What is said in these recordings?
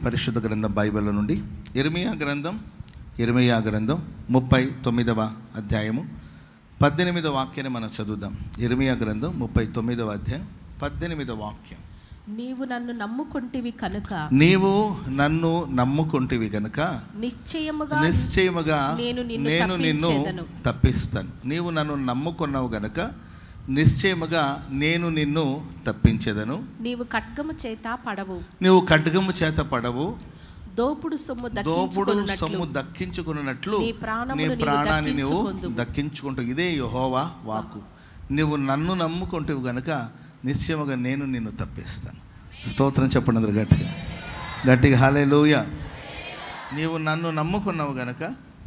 పరిశుద్ధ గ్రంథం బైబిల్ నుండి ఇర్మీయా గ్రంథం 39వ అధ్యాయము 18వ వాక్యాన్ని మనం చదువుదాం. ఇర్మీయా గ్రంథం 39వ అధ్యాయం 18వ వాక్యం. నీవు నన్ను నమ్ముకొంటివి కనుక నిశ్చయముగా నేను నిన్ను తప్పిస్తాను. నీవు నన్ను నమ్ముకున్నావు గనుక నిశ్చయముగా నేను నిన్ను తప్పించెదను. నీవు ఖడ్గము చేత పడవు, దోపుడు సొమ్ము దక్కించుకున్నట్లు నీ ప్రాణాన్ని నువ్వు దక్కించుకుంటావు. ఇదే యెహోవా వాక్కు. నువ్వు నన్ను నమ్ముకుంటావు గనుక నిశ్చయముగా నేను నిన్ను తప్పిస్తాను. స్తోత్రం చెప్పండి అందరూ గట్టిగా హల్లెలూయా. నీవు నన్ను నమ్ముకున్నావు గనుక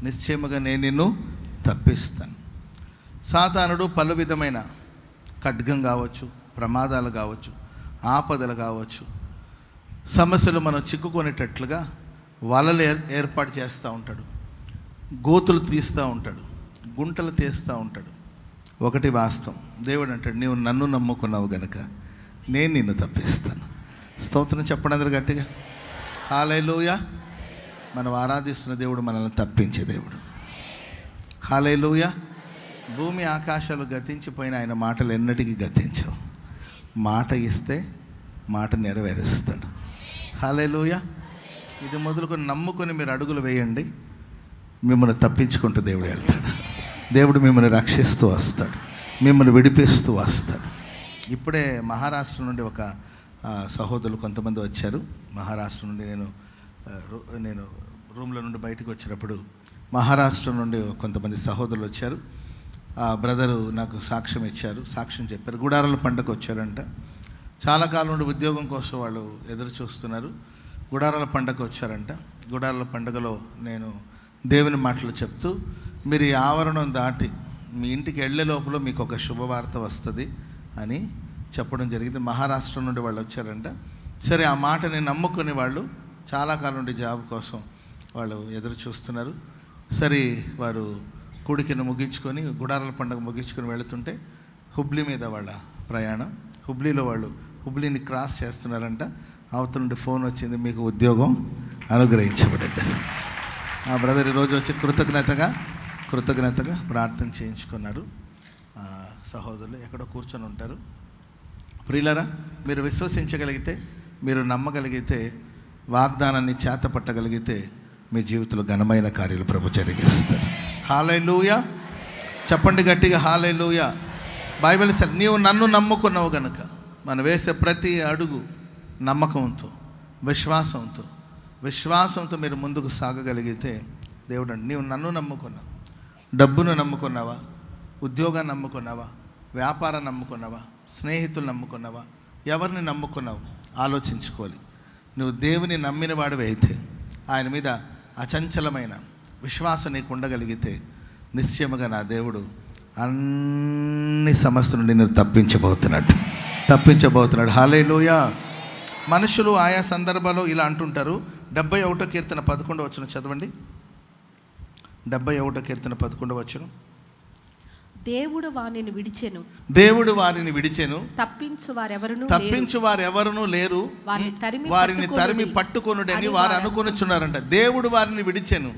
నిశ్చయముగా నేను నిన్ను తప్పిస్తాను. సాతానుడు పలు విధమైన ఖడ్గం కావచ్చు, ప్రమాదాలు కావచ్చు, ఆపదలు కావచ్చు, సమస్యలు మనం చిక్కుకునేటట్లుగా వలలు ఏర్పాటు చేస్తూ ఉంటాడు, గోతులు తీస్తూ ఉంటాడు, గుంటలు తీస్తూ ఉంటాడు. ఒకటి వాస్తవం, దేవుడు అంటాడు నీవు నన్ను నమ్ముకున్నావు గనుక నేను నిన్ను తప్పిస్తాను. స్తోత్రం చెప్పండి అందరూ గట్టిగా హల్లెలూయా. మనం ఆరాధిస్తున్న దేవుడు మనల్ని తప్పించే దేవుడు. హల్లెలూయా. భూమి ఆకాశాలు గతించిపోయిన ఆయన మాటలు ఎన్నటికీ గతించవు. మాట ఇస్తే మాట నెరవేరుస్తాడు. హల్లెలూయా. ఇది మొదలుకొని నమ్ముకొని మీరు అడుగులు వేయండి, మిమ్మల్ని తప్పించుకుంటూ దేవుడు వెళ్తాడు. దేవుడు మిమ్మల్ని రక్షిస్తూ వస్తాడు, మిమ్మల్ని విడిపిస్తూ వస్తాడు. ఇప్పుడే మహారాష్ట్ర నుండి ఒక సహోదరులు కొంతమంది వచ్చారు. మహారాష్ట్ర నుండి నేను రూమ్లో నుండి బయటకు వచ్చినప్పుడు మహారాష్ట్ర నుండి కొంతమంది సహోదరులు వచ్చారు. ఆ బ్రదరు నాకు సాక్ష్యం చెప్పారు. గుడారాల పండుగకు వచ్చారంట. చాలా కాలం నుండి ఉద్యోగం కోసం వాళ్ళు ఎదురు చూస్తున్నారు. గుడారాల పండుగకు వచ్చారంట. గుడారాల పండుగలో నేను దేవుని మాటలు చెప్తూ మీరు ఈ ఆవరణం దాటి మీ ఇంటికి వెళ్ళే లోపల మీకు ఒక శుభవార్త వస్తుంది అని చెప్పడం జరిగింది. మహారాష్ట్ర నుండి వాళ్ళు వచ్చారంట. సరే, ఆ మాటని నమ్ముకుని వాళ్ళు చాలా కాలం నుండి జాబ్ కోసం వాళ్ళు ఎదురు చూస్తున్నారు. సరే, వారు కూడికను ముగించుకొని గుడారాల పండుగ ముగించుకొని వెళుతుంటే హుబ్లీ మీద వాళ్ళ ప్రయాణం. హుబ్లీలో వాళ్ళు హుబ్లీని క్రాస్ చేస్తున్నారంట. అవతల నుండి ఫోన్ వచ్చింది, మీకు ఉద్యోగం అనుగ్రహించబడింది. ఆ బ్రదర్ ఈరోజు వచ్చి కృతజ్ఞతగా ప్రార్థన చేయించుకున్నారు. సహోదరులు ఎక్కడో కూర్చొని ఉంటారు. ప్రియులారా, మీరు విశ్వసించగలిగితే, మీరు నమ్మగలిగితే, వాగ్దానాన్ని చేతపట్టగలిగితే మీ జీవితంలో ఘనమైన కార్యాలు ప్రభు జరిగిస్తారు. హల్లెలూయా. చెప్పండి గట్టిగా హల్లెలూయా. బైబిల్ సార్ నీవు నన్ను నమ్ముకున్నావు గనుక, మనం వేసే ప్రతి అడుగు నమ్మకంతో, విశ్వాసంతో మీరు ముందుకు సాగగలిగితే దేవుడు నీవు నన్ను నమ్ముకున్నావు. డబ్బును నమ్ముకున్నావా, ఉద్యోగాన్ని నమ్ముకున్నావా, వ్యాపారం నమ్ముకున్నావా, స్నేహితులు నమ్ముకున్నావా, ఎవరిని నమ్ముకున్నావు ఆలోచించుకోవాలి. నువ్వు దేవుని నమ్మిన వాడివి అయితే, ఆయన మీద అచంచలమైన విశ్వాసం నీకు ఉండగలిగితే నిశ్చయముగా నా దేవుడు అన్ని సమస్యల నుండి నేను తప్పించబోతున్నాడు. హల్లెలూయా. మనుషులు ఆయా సందర్భాల్లో ఇలా అంటుంటారు. 71వ కీర్తన 11వ వచనం చదవండి. 71వ కీర్తన 11వ వచనం. దేవుడు వారిని విడిచెను, తప్పించు వారెవరునూ లేరు, వారిని తరిమి పట్టుకొనుడని వారు అనుకొనుచున్నారంట. దేవుడు వారిని విడిచెను,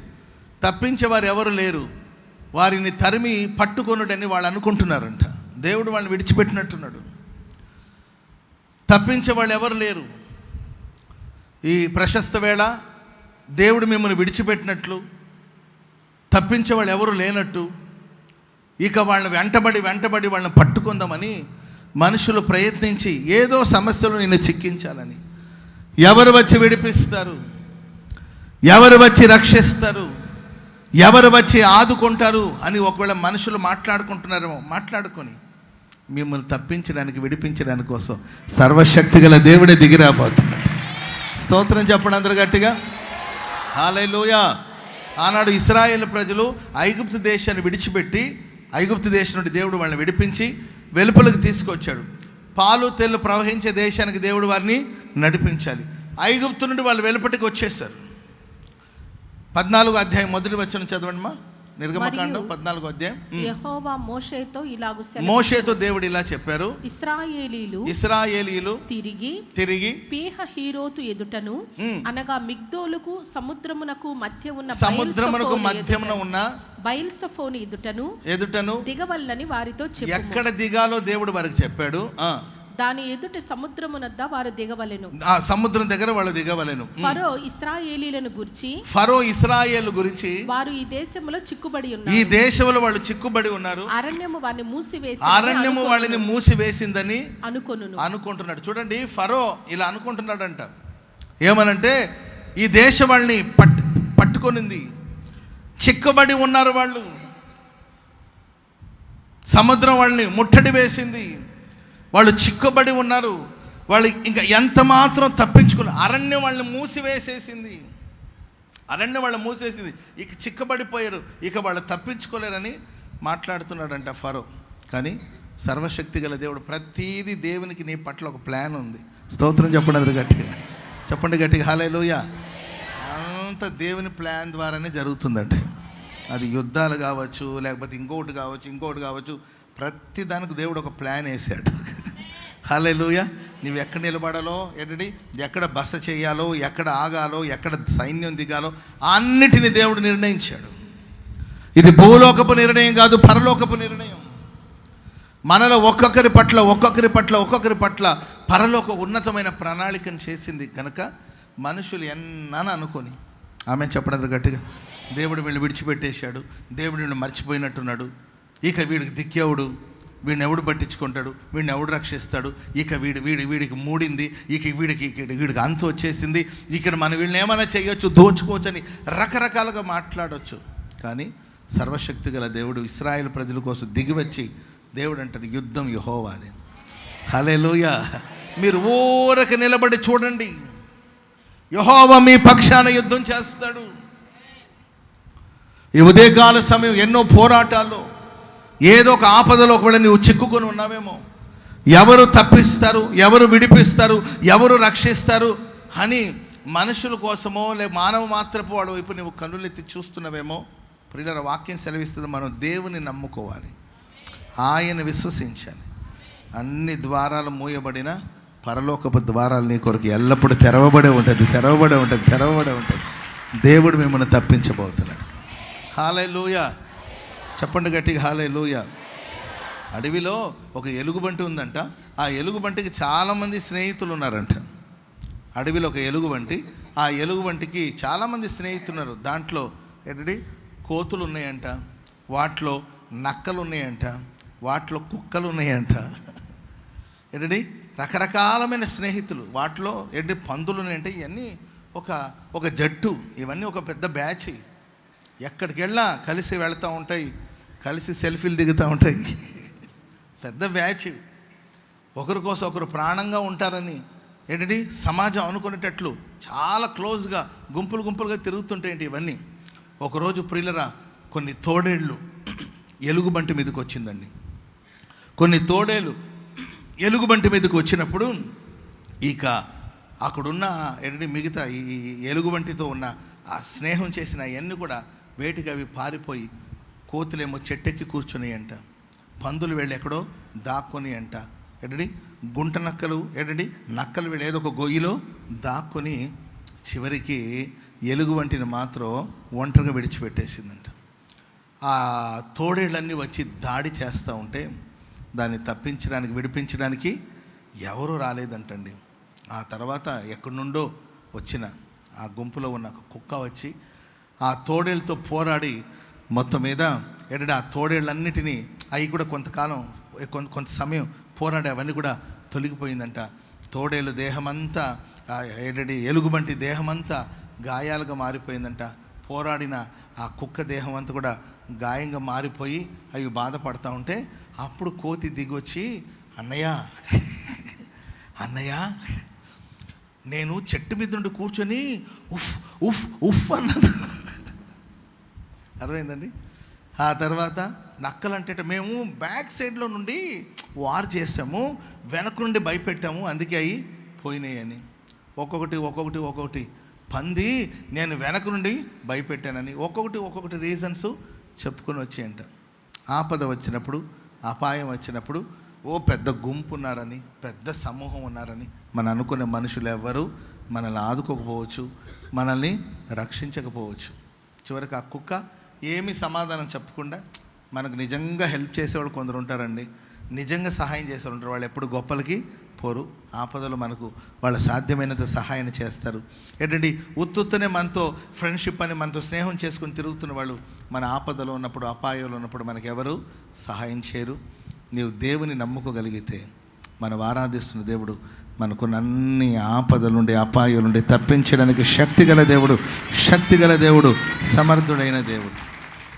తప్పించేవారు ఎవరు లేరు, వారిని తరిమి పట్టుకొనుడని వాళ్ళు అనుకుంటున్నారంట. దేవుడు వాళ్ళని విడిచిపెట్టినట్టున్నాడు. తప్పించే వాళ్ళు ఎవరు లేరు. ఈ ప్రశస్త వేళ దేవుడు మిమ్మల్ని విడిచిపెట్టినట్లు, తప్పించే వాళ్ళు ఎవరు లేనట్టు, ఇక వాళ్ళని వెంటబడి వాళ్ళని పట్టుకుందామని మనుషులు ప్రయత్నించి ఏదో సమస్యలు నిన్ను చిక్కించాలని, ఎవరు వచ్చి విడిపిస్తారు, ఎవరు వచ్చి రక్షిస్తారు, ఎవరు వచ్చి ఆదుకుంటారు అని ఒకవేళ మనుషులు మాట్లాడుకొని మిమ్మల్ని తప్పించడానికి, విడిపించడానికి కోసం సర్వశక్తి గల దేవుడే దిగిరాబోతున్నాడు. స్తోత్రం చెప్పండి అందరూ గట్టిగా హల్లెలూయా. ఆనాడు ఇశ్రాయేలు ప్రజలు ఐగుప్తు దేశాన్ని విడిచిపెట్టి, ఐగుప్తు దేశం నుండి దేవుడు వాళ్ళని విడిపించి వెలుపలకు తీసుకొచ్చాడు. పాలు తెల్లు ప్రవహించే దేశానికి దేవుడు వారిని నడిపించాలి. ఐగుప్తు నుండి వాళ్ళు వెలుపటికి వచ్చేసారు. 14వ అధ్యాయం మొదటి వచనం చదవండి మా. నిర్గమకాండం 14వ అధ్యాయం. యెహోవా మోషేతో ఇలాగు మోషేతో దేవుడు ఇలా చెప్పారు, ఇశ్రాయేలీలు తిరిగి పీహ హీరోతు ఎదుటను అనగా మిగ్దోలుకు సముద్రమునకు మధ్యమున ఉన్న బయల్సఫోను ఎదుటను దిగవల్లని వారితో చెప్పు. ఎక్కడ దిగాలో దేవుడు వారికి చెప్పాడు. దాని ఎదుట సముద్రమునద్ద వారు దిగవలెను, ఆ సముద్రం దగ్గర వాళ్ళు దిగవలెను. ఫరో ఇశ్రాయేలు గురించి వారు ఈ దేశంలో చిక్కుబడి ఉన్నారు, ఈ దేశంలో వాళ్ళు చిక్కుబడి ఉన్నారు, అరణ్యము వాళ్ళని మూసివేసిందని అనుకుంటున్నాడు. చూడండి, ఫరో ఇలా అనుకుంటున్నాడంట. ఏమనంటే ఈ దేశం వాళ్ళని పట్టుకొనింది, చిక్కుబడి ఉన్నారు వాళ్ళు, సముద్రం వాళ్ళని ముట్టడి వేసింది, వాళ్ళు చిక్కుబడి ఉన్నారు, వాళ్ళు ఇంకా ఎంత మాత్రం తప్పించుకున్నారు. అరణ్యం వాళ్ళని మూసివేసేసింది, ఇక చిక్కబడిపోయారు, ఇక వాళ్ళు తప్పించుకోలేరని మాట్లాడుతున్నాడంట ఫరో. కానీ సర్వశక్తి గల దేవుడు, ప్రతీది దేవునికి నీ పట్ల ఒక ప్లాన్ ఉంది. స్తోత్రం చెప్పండి గట్టిగా హల్లెలూయా. అంత దేవుని ప్లాన్ ద్వారానే జరుగుతుందండి. అది యుద్ధాలు కావచ్చు, లేకపోతే ఇంకొకటి కావచ్చు, ప్రతి దానికి దేవుడు ఒక ప్లాన్ వేసాడు. హల్లెలూయా. నువ్వు ఎక్కడ నిలబడాలో, ఎక్కడ బస చేయాలో, ఎక్కడ ఆగాలో, ఎక్కడ సైన్యం దిగాలో అన్నిటిని దేవుడు నిర్ణయించాడు. ఇది భూలోకపు నిర్ణయం కాదు, పరలోకపు నిర్ణయం. మనలో ఒక్కొక్కరి పట్ల పరలోక ఉన్నతమైన ప్రణాళికను చేసింది కనుక మనుషులు ఎన్నని అనుకొని ఆమె చెప్పడం గట్టిగా దేవుడు వీళ్ళు విడిచిపెట్టేశాడు, దేవుడు వీళ్ళు మర్చిపోయినట్టున్నాడు, ఇక వీడికి దిక్కేవుడు, వీడిని ఎవడు పట్టించుకుంటాడు, వీడిని ఎవడు రక్షిస్తాడు, ఇక వీడికి మూడింది, ఇక వీడికి అంతు వచ్చేసింది, ఇక్కడ మనం వీళ్ళని ఏమైనా చేయొచ్చు, దోచుకోవచ్చు అని రకరకాలుగా మాట్లాడవచ్చు. కానీ సర్వశక్తి గల దేవుడు ఇశ్రాయేలు ప్రజల కోసం దిగివచ్చి దేవుడు అంటాడు, యుద్ధం యెహోవాదే. హల్లెలూయా. మీరు ఊరక నిలబడి చూడండి, యెహోవా మీ పక్షాన యుద్ధం చేస్తాడు. ఈ ఉదయకాల సమయం ఎన్నో పోరాటాల్లో, ఏదో ఒక ఆపదలో ఒకవేళ నువ్వు చిక్కుకొని ఉన్నావేమో, ఎవరు తప్పిస్తారు, ఎవరు విడిపిస్తారు, ఎవరు రక్షిస్తారు అని మనుషుల కోసమో మానవ మాత్రపు వాడు వైపు నువ్వు కన్నులెత్తి చూస్తున్నావేమో. ప్రియుల వాక్యం సెలవిస్తుంది, మనం దేవుని నమ్ముకోవాలి, ఆయన విశ్వసించాలి. అన్ని ద్వారాలు మూయబడిన పరలోకపు ద్వారాలు నీ కొరకు ఎల్లప్పుడూ తెరవబడే ఉంటుంది. దేవుడు మిమ్మల్ని తప్పించబోతున్నాడు. హల్లెలూయా. చెప్పండి గట్టిగా హల్లెలూయా. అడవిలో ఒక ఎలుగుబంటి ఉందంట. ఆ ఎలుగుబంటికి చాలామంది స్నేహితులు ఉన్నారంట. అడవిలో ఒక ఎలుగుబంటి, ఆ ఎలుగుబంటికి చాలామంది స్నేహితులు ఉన్నారు. దాంట్లో కోతులు ఉన్నాయంట, వాటిలో నక్కలు ఉన్నాయంట, వాటిలో కుక్కలు ఉన్నాయంట, రకరకాలమైన స్నేహితులు, వాటిలో పందులు ఉన్నాయంటే. ఇవన్నీ ఒక జట్టు, ఇవన్నీ ఒక పెద్ద బ్యాచ్. ఎక్కడికి వెళ్ళా కలిసి వెళ్తూ ఉంటాయి, కలిసి సెల్ఫీలు దిగుతూ ఉంటాయి. పెద్ద బ్యాచ్, ఒకరి కోసం ఒకరు ప్రాణంగా ఉంటారని సమాజం అనుకునేటట్లు చాలా క్లోజ్గా గుంపులుగా తిరుగుతుంటాయండి ఇవన్నీ. ఒకరోజు ప్రియులరా, కొన్ని తోడేళ్ళు ఎలుగుబంటి మీదకి వచ్చిందండి. కొన్ని తోడేళ్ళు ఎలుగుబంటి మీదకి వచ్చినప్పుడు ఇక అక్కడున్న మిగతా ఈ ఎలుగుబంటితో ఉన్న ఆ స్నేహం చేసిన అవన్నీ కూడా వేటికి అవి పారిపోయి, కోతులేమో చెట్టెక్కి కూర్చున్నాయంట, పందులు వెళ్ళి ఎక్కడో దాక్కొని అంట, గుంట నక్కలు నక్కలు వెళ్ళి ఏదో ఒక గొయ్యిలో దాక్కొని చివరికి ఎలుగుబంటిని మాత్రం ఒంటరిగా విడిచిపెట్టేసిందంట. ఆ తోడేళ్ళన్నీ వచ్చి దాడి చేస్తూ ఉంటే దాన్ని తప్పించడానికి, విడిపించడానికి ఎవరూ రాలేదంటండి. ఆ తర్వాత ఎక్కడి నుండో వచ్చిన ఆ గుంపులో ఉన్న కుక్క వచ్చి ఆ తోడేళ్ళతో పోరాడి మొత్తం మీద ఆ తోడేళ్ళన్నిటినీ అవి కూడా కొంతకాలం కొంత సమయం పోరాడి అవన్నీ కూడా తొలగిపోయిందంట. తోడేళ్ళు దేహమంతా ఎలుగుబంటి దేహమంతా గాయాలుగా మారిపోయిందంట. పోరాడిన ఆ కుక్క దేహం అంతా కూడా గాయంగా మారిపోయి అవి బాధపడతా ఉంటే అప్పుడు కోతి దిగొచ్చి, అన్నయ్య నేను చెట్టు మీద నుండి కూర్చొని ఉఫ్ ఉఫ్ ఉఫ్ అన్నాడు. అర్థమైందండి. ఆ తర్వాత నక్కలంటే మేము బ్యాక్ సైడ్లో నుండి వార్ చేసాము, వెనక నుండి భయపెట్టాము, అందుకే అవి పోయినాయి అని. ఒక్కొక్కటి పంది నేను వెనక నుండి భయపెట్టానని ఒక్కొక్కటి రీజన్స్ చెప్పుకొని వచ్చేయంట. ఆపద వచ్చినప్పుడు, అపాయం వచ్చినప్పుడు ఓ పెద్ద గుంపు ఉన్నారని, పెద్ద సమూహం ఉన్నారని మనం అనుకునే మనుషులు ఎవ్వరూ మనల్ని ఆదుకోకపోవచ్చు, మనల్ని రక్షించకపోవచ్చు. చివరికి ఆ కుక్క ఏమీ సమాధానం చెప్పకుండా మనకు నిజంగా హెల్ప్ చేసేవాళ్ళు కొందరు ఉంటారండి, నిజంగా సహాయం చేసేవాళ్ళు ఉంటారు. వాళ్ళు ఎప్పుడు గొప్పలకి పోరు, ఆపదలు మనకు వాళ్ళ సాధ్యమైనంత సహాయం చేస్తారు. ఏంటంటే ఉత్తునే మనతో ఫ్రెండ్షిప్ అని మనతో స్నేహం చేసుకుని తిరుగుతున్న వాళ్ళు మన ఆపదలో ఉన్నప్పుడు, అపాయంలో ఉన్నప్పుడు మనకు ఎవరు సహాయం చేయరు. నీవు దేవుని నమ్ముకోగలిగితే, మనం ఆరాధిస్తున్న దేవుడు మనకున్న అన్ని ఆపదల నుండి, అపాయాల నుండి తప్పించడానికి శక్తిగల దేవుడు, శక్తిగల దేవుడు, సమర్థుడైన దేవుడు.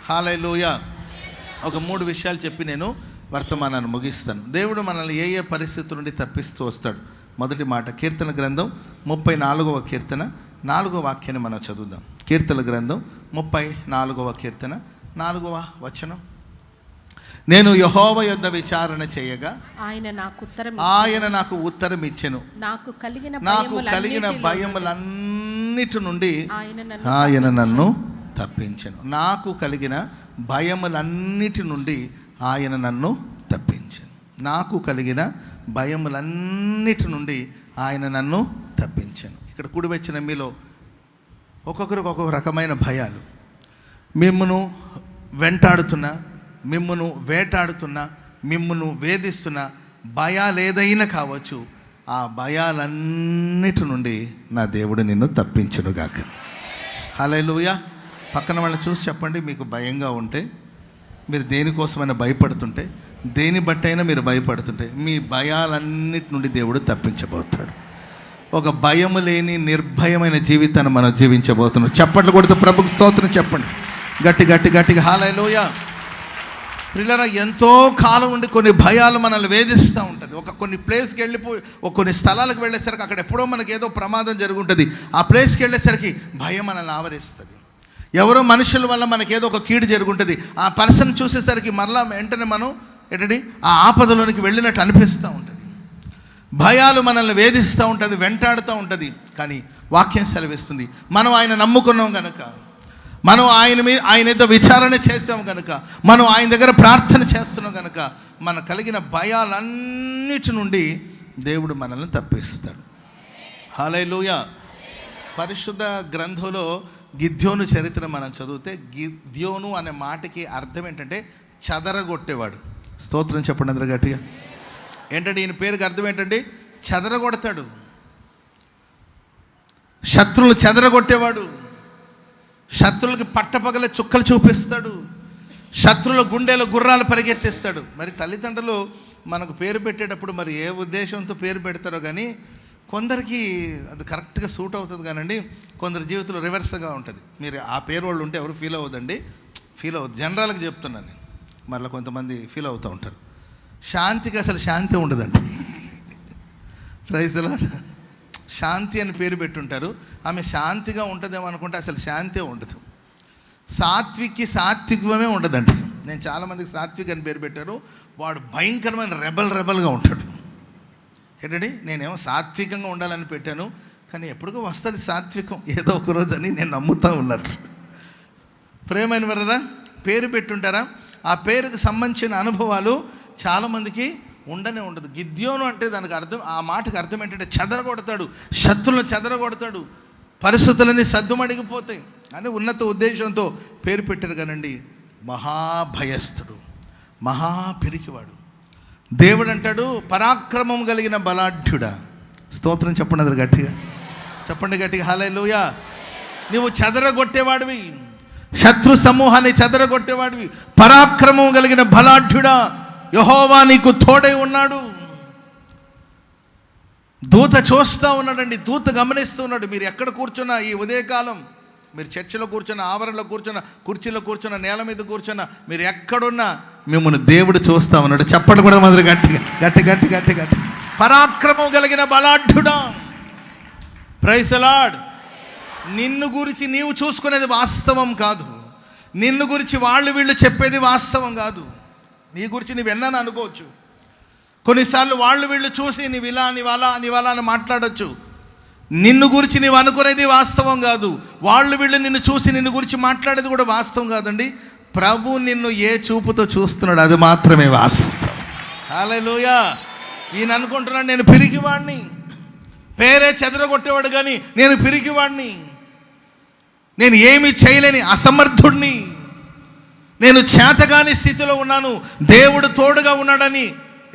హల్లెలూయా. ఒక 3 విషయాలు చెప్పి నేను వర్తమానాన్ని ముగిస్తాను. దేవుడు మనల్ని ఏ ఏ పరిస్థితుల నుండి తప్పిస్తూ వస్తాడు. మొదటి మాట కీర్తన గ్రంథం 34వ కీర్తన 4వ వాక్యాన్ని మనం చదువుదాం. కీర్తన గ్రంథం 34వ కీర్తన 4వ వచనం. నేను యెహోవా యొద్ద విచారణ చేయగా ఆయన నాకు ఉత్తరం ఇచ్చెను. నాకు కలిగిన భయములన్నిటి నుండి ఆయన నన్ను తప్పించెను. నాకు కలిగిన భయములన్నిటి నుండి ఆయన నన్ను తప్పించెను. నాకు కలిగిన భయములన్నిటి నుండి ఆయన నన్ను తప్పించెను. ఇక్కడ కూడి వచ్చిన మీలో ఒక్కొక్కరికి ఒక్కొక్క రకమైన భయాలు, మిమ్మును వెంటాడుతున్న, మిమ్మును వేటాడుతున్న, మిమ్మును వేధిస్తున్న భయాలు ఏదైనా కావచ్చు. ఆ భయాలన్నిటి నుండి నా దేవుడు నిన్ను తప్పించునుగాక. హల్లెలూయా. పక్కన వాళ్ళని చూసి చెప్పండి, మీకు భయంగా ఉంటే, మీరు దేనికోసమైనా భయపడుతుంటే, దేని బట్టైనా మీరు భయపడుతుంటే, మీ భయాలన్నిటి నుండి దేవుడు తప్పించబోతాడు. ఒక భయము లేని నిర్భయమైన జీవితాన్ని మనం జీవించబోతున్నాం. చప్పట్లు కొడుతూ ప్రభుకు స్తోత్రం చెప్పండి గట్టిగా. హల్లెలూయా. పిల్లరా, ఎంతో కాలం నుండి కొన్ని భయాలు మనల్ని వేధిస్తూ ఉంటుంది. కొన్ని ప్లేస్కి వెళ్ళిపోయి కొన్ని స్థలాలకు వెళ్ళేసరికి అక్కడ ఎప్పుడో మనకి ఏదో ప్రమాదం జరుగుంటుంది. ఆ ప్లేస్కి వెళ్ళేసరికి భయం మనల్ని ఆవరిస్తుంది. ఎవరో మనుషుల వల్ల మనకి ఏదో ఒక కీడు జరుగుంటుంది. ఆ పర్సన్ చూసేసరికి మరలా వెంటనే మనం ఏంటంటే ఆ ఆపదలోనికి వెళ్ళినట్టు అనిపిస్తూ ఉంటుంది. భయాలు మనల్ని వేధిస్తూ ఉంటుంది, వెంటాడుతూ ఉంటుంది. కానీ వాక్యం సెలవిస్తుంది, మనం ఆయన నమ్ముకున్నాం కనుక, మనం ఆయన ఏదో విచారణ చేసాం కనుక, మనం ఆయన దగ్గర ప్రార్థన చేస్తున్నాం కనుక, మన కలిగిన భయాలన్నిటి నుండి దేవుడు మనల్ని తప్పిస్తాడు. హల్లెలూయా. పరిశుద్ధ గ్రంథంలో గిద్యోను చరిత్ర మనం చదివితే, గిద్యోను అనే మాటకి అర్థం ఏంటంటే చెదరగొట్టేవాడు. స్తోత్రం చెప్పండి అందరూ గట్టిగా. ఏంటంటే ఈయన పేరుకి అర్థం ఏంటంటే చెదరగొడతాడు, శత్రువులు చెదరగొట్టేవాడు, శత్రువులకి పట్టపగలే చుక్కలు చూపిస్తాడు, శత్రువుల గుండెలో గుర్రాలు పరిగెత్తిస్తాడు. మరి తల్లిదండ్రులు మనకు పేరు పెట్టేటప్పుడు మరి ఏ ఉద్దేశంతో పేరు పెడతారో కానీ కొందరికి అది కరెక్ట్గా సూట్ అవుతుంది కానండి, కొందరి జీవితంలో రివర్స్గా ఉంటుంది. మీరు ఆ పేరు వాళ్ళు ఉంటే ఎవరు ఫీల్ అవ్వదండి, ఫీల్ అవ్వద్దు. జనరల్గా చెప్తున్నాను నేను, మళ్ళీ కొంతమంది ఫీల్ అవుతూ ఉంటారు. శాంతికి అసలు శాంతి ఉండదండి. Praise lord. శాంతి అని పేరు పెట్టుంటారు, ఆమె శాంతిగా ఉంటుందేమో అనుకుంటే అసలు శాంతే ఉండదు. సాత్వికమే ఉండదండి. నేను చాలామందికి సాత్విక్ అని పేరు పెట్టారు, వాడు భయంకరమైన రెబల్గా ఉంటాడు. ఏంటండి, నేనేమో సాత్వికంగా ఉండాలని పెట్టాను, కానీ ఎప్పటికో వస్తుంది సాత్వికం ఏదో ఒక రోజు అని నేను నమ్ముతూ ఉన్నాను. ప్రేమైన వరదా పేరు పెట్టుంటారా, ఆ పేరుకు సంబంధించిన అనుభవాలు చాలామందికి ఉండదు. గిద్యోను అంటే దానికి అర్థం, ఆ మాటకు అర్థం ఏంటంటే చెదరగొడతాడు, శత్రులను చెదరగొడతాడు, పరిస్థితులన్నీ సద్దుమడిగిపోతాయి అని ఉన్నత ఉద్దేశంతో పేరు పెట్టారు కానండి. మహాభయస్థుడు, మహాపిరికివాడు. దేవుడు అంటాడు పరాక్రమం కలిగిన బలాఢ్యుడా. స్తోత్రం చెప్పండి అందరు గట్టిగా, చెప్పండి గట్టిగా. హల్లెలూయా. నువ్వు చెదరగొట్టేవాడివి, శత్రు సమూహాన్ని చెదరగొట్టేవాడివి, పరాక్రమం కలిగిన బలాఢ్యుడా, యెహోవా నీకు తోడై ఉన్నాడు. దూత చూస్తూ ఉన్నాడండి, దూత గమనిస్తూ ఉన్నాడు. మీరు ఎక్కడ కూర్చున్నా ఈ ఉదయకాలం, మీరు చర్చిలో కూర్చున్న, ఆవరణలో కూర్చున్న, కుర్చీలో కూర్చున్న, నేల మీద కూర్చున్న, మీరు ఎక్కడున్నా మిమ్మల్ని దేవుడు చూస్తూ ఉన్నాడు. చెప్పండి కూడా మొదలు గట్టి. పరాక్రమం కలిగిన బలాఢ్యుడా. Praise the lord. నిన్ను గురించి నీవు చూసుకునేది వాస్తవం కాదు, నిన్ను గురించి వీళ్ళు చెప్పేది వాస్తవం కాదు. నీ గురించి నువ్వు ఎన్నని అనుకోవచ్చు. కొన్నిసార్లు వీళ్ళు చూసి నీవాలా అని మాట్లాడవచ్చు. నిన్ను గురించి నీవు అనుకునేది వాస్తవం కాదు, వీళ్ళు నిన్ను చూసి నిన్ను గురించి మాట్లాడేది కూడా వాస్తవం కాదండి. ప్రభు నిన్ను ఏ చూపుతో చూస్తున్నాడు అది మాత్రమే వాస్తవం. హల్లెలూయా. ఈయన అనుకుంటున్నాడు నేను పిరికివాడిని, పేరే చెదరగొట్టేవాడు కానీ నేను పిరికివాడిని, నేను ఏమి చేయలేని అసమర్థుడిని, నేను చేతగాని స్థితిలో ఉన్నాను, దేవుడు తోడుగా ఉన్నాడని.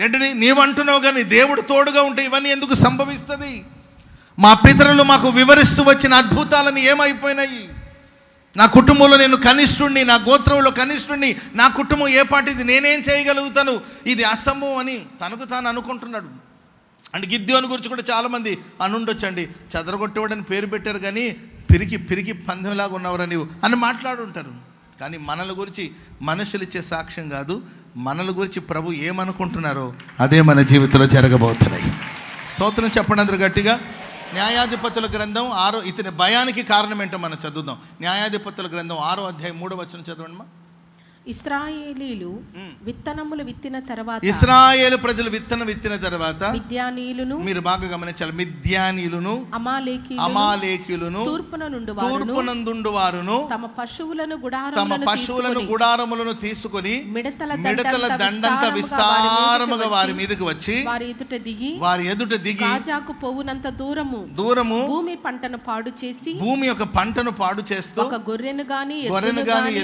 ఏంటని నీవంటున్నావు కానీ దేవుడు తోడుగా ఉంటే ఇవన్నీ ఎందుకు సంభవిస్తుంది? మా పితరులు మాకు వివరిస్తూ వచ్చిన అద్భుతాలని ఏమైపోయినాయి? నా కుటుంబంలో నేను కనిష్ఠుడిని, నా గోత్రంలో కనిష్ఠుడిని, నా కుటుంబం ఏ పాటిది, నేనేం చేయగలుగుతాను, ఇది అసంభవం అని తనకు తాను అనుకుంటున్నాడు. అంటే గిద్యోని గురించి కూడా చాలామంది అనుండొచ్చండి, చెదరగొట్టేవాడని పేరు పెట్టారు కానీ పిరికి పందెంలాగా ఉన్నవరా నీవు అని మాట్లాడుంటారు. కానీ మనల గురించి మనుషులు ఇచ్చే సాక్ష్యం కాదు, మనల గురించి ప్రభు ఏమనుకుంటున్నారో అదే మన జీవితంలో జరగబోతున్నాయి. స్తోత్రం చెప్పండి అందరూ గట్టిగా. న్యాయాధిపతుల గ్రంథం 6, ఇతని భయానికి కారణం ఏంటో మనం చదువుదాం. న్యాయాధిపతుల గ్రంథం 6వ అధ్యాయం 3వ వచనం చదవండి. ఇశ్రాయేలీలు విత్తనములు విత్తిన తర్వాత, ఇశ్రాయేలు ప్రజలు విత్తిన తర్వాత మిద్యానీయులను, మీరు బాగా గమనించాలి, మిద్యానీయులను అమాలేకీయులను తూర్పునందుండు వారును తమ పశువులను గుడారములను తీసుకొని మిడతల దండంత విస్తారముగా వారి మీదకి వచ్చి వారి ఎదుట దిగి రాజాకు పోవునంత దూరము భూమి పంటను పాడు చేసి, భూమి యొక్క పంటను పాడు చేస్తూ ఒక గొర్రెను గాని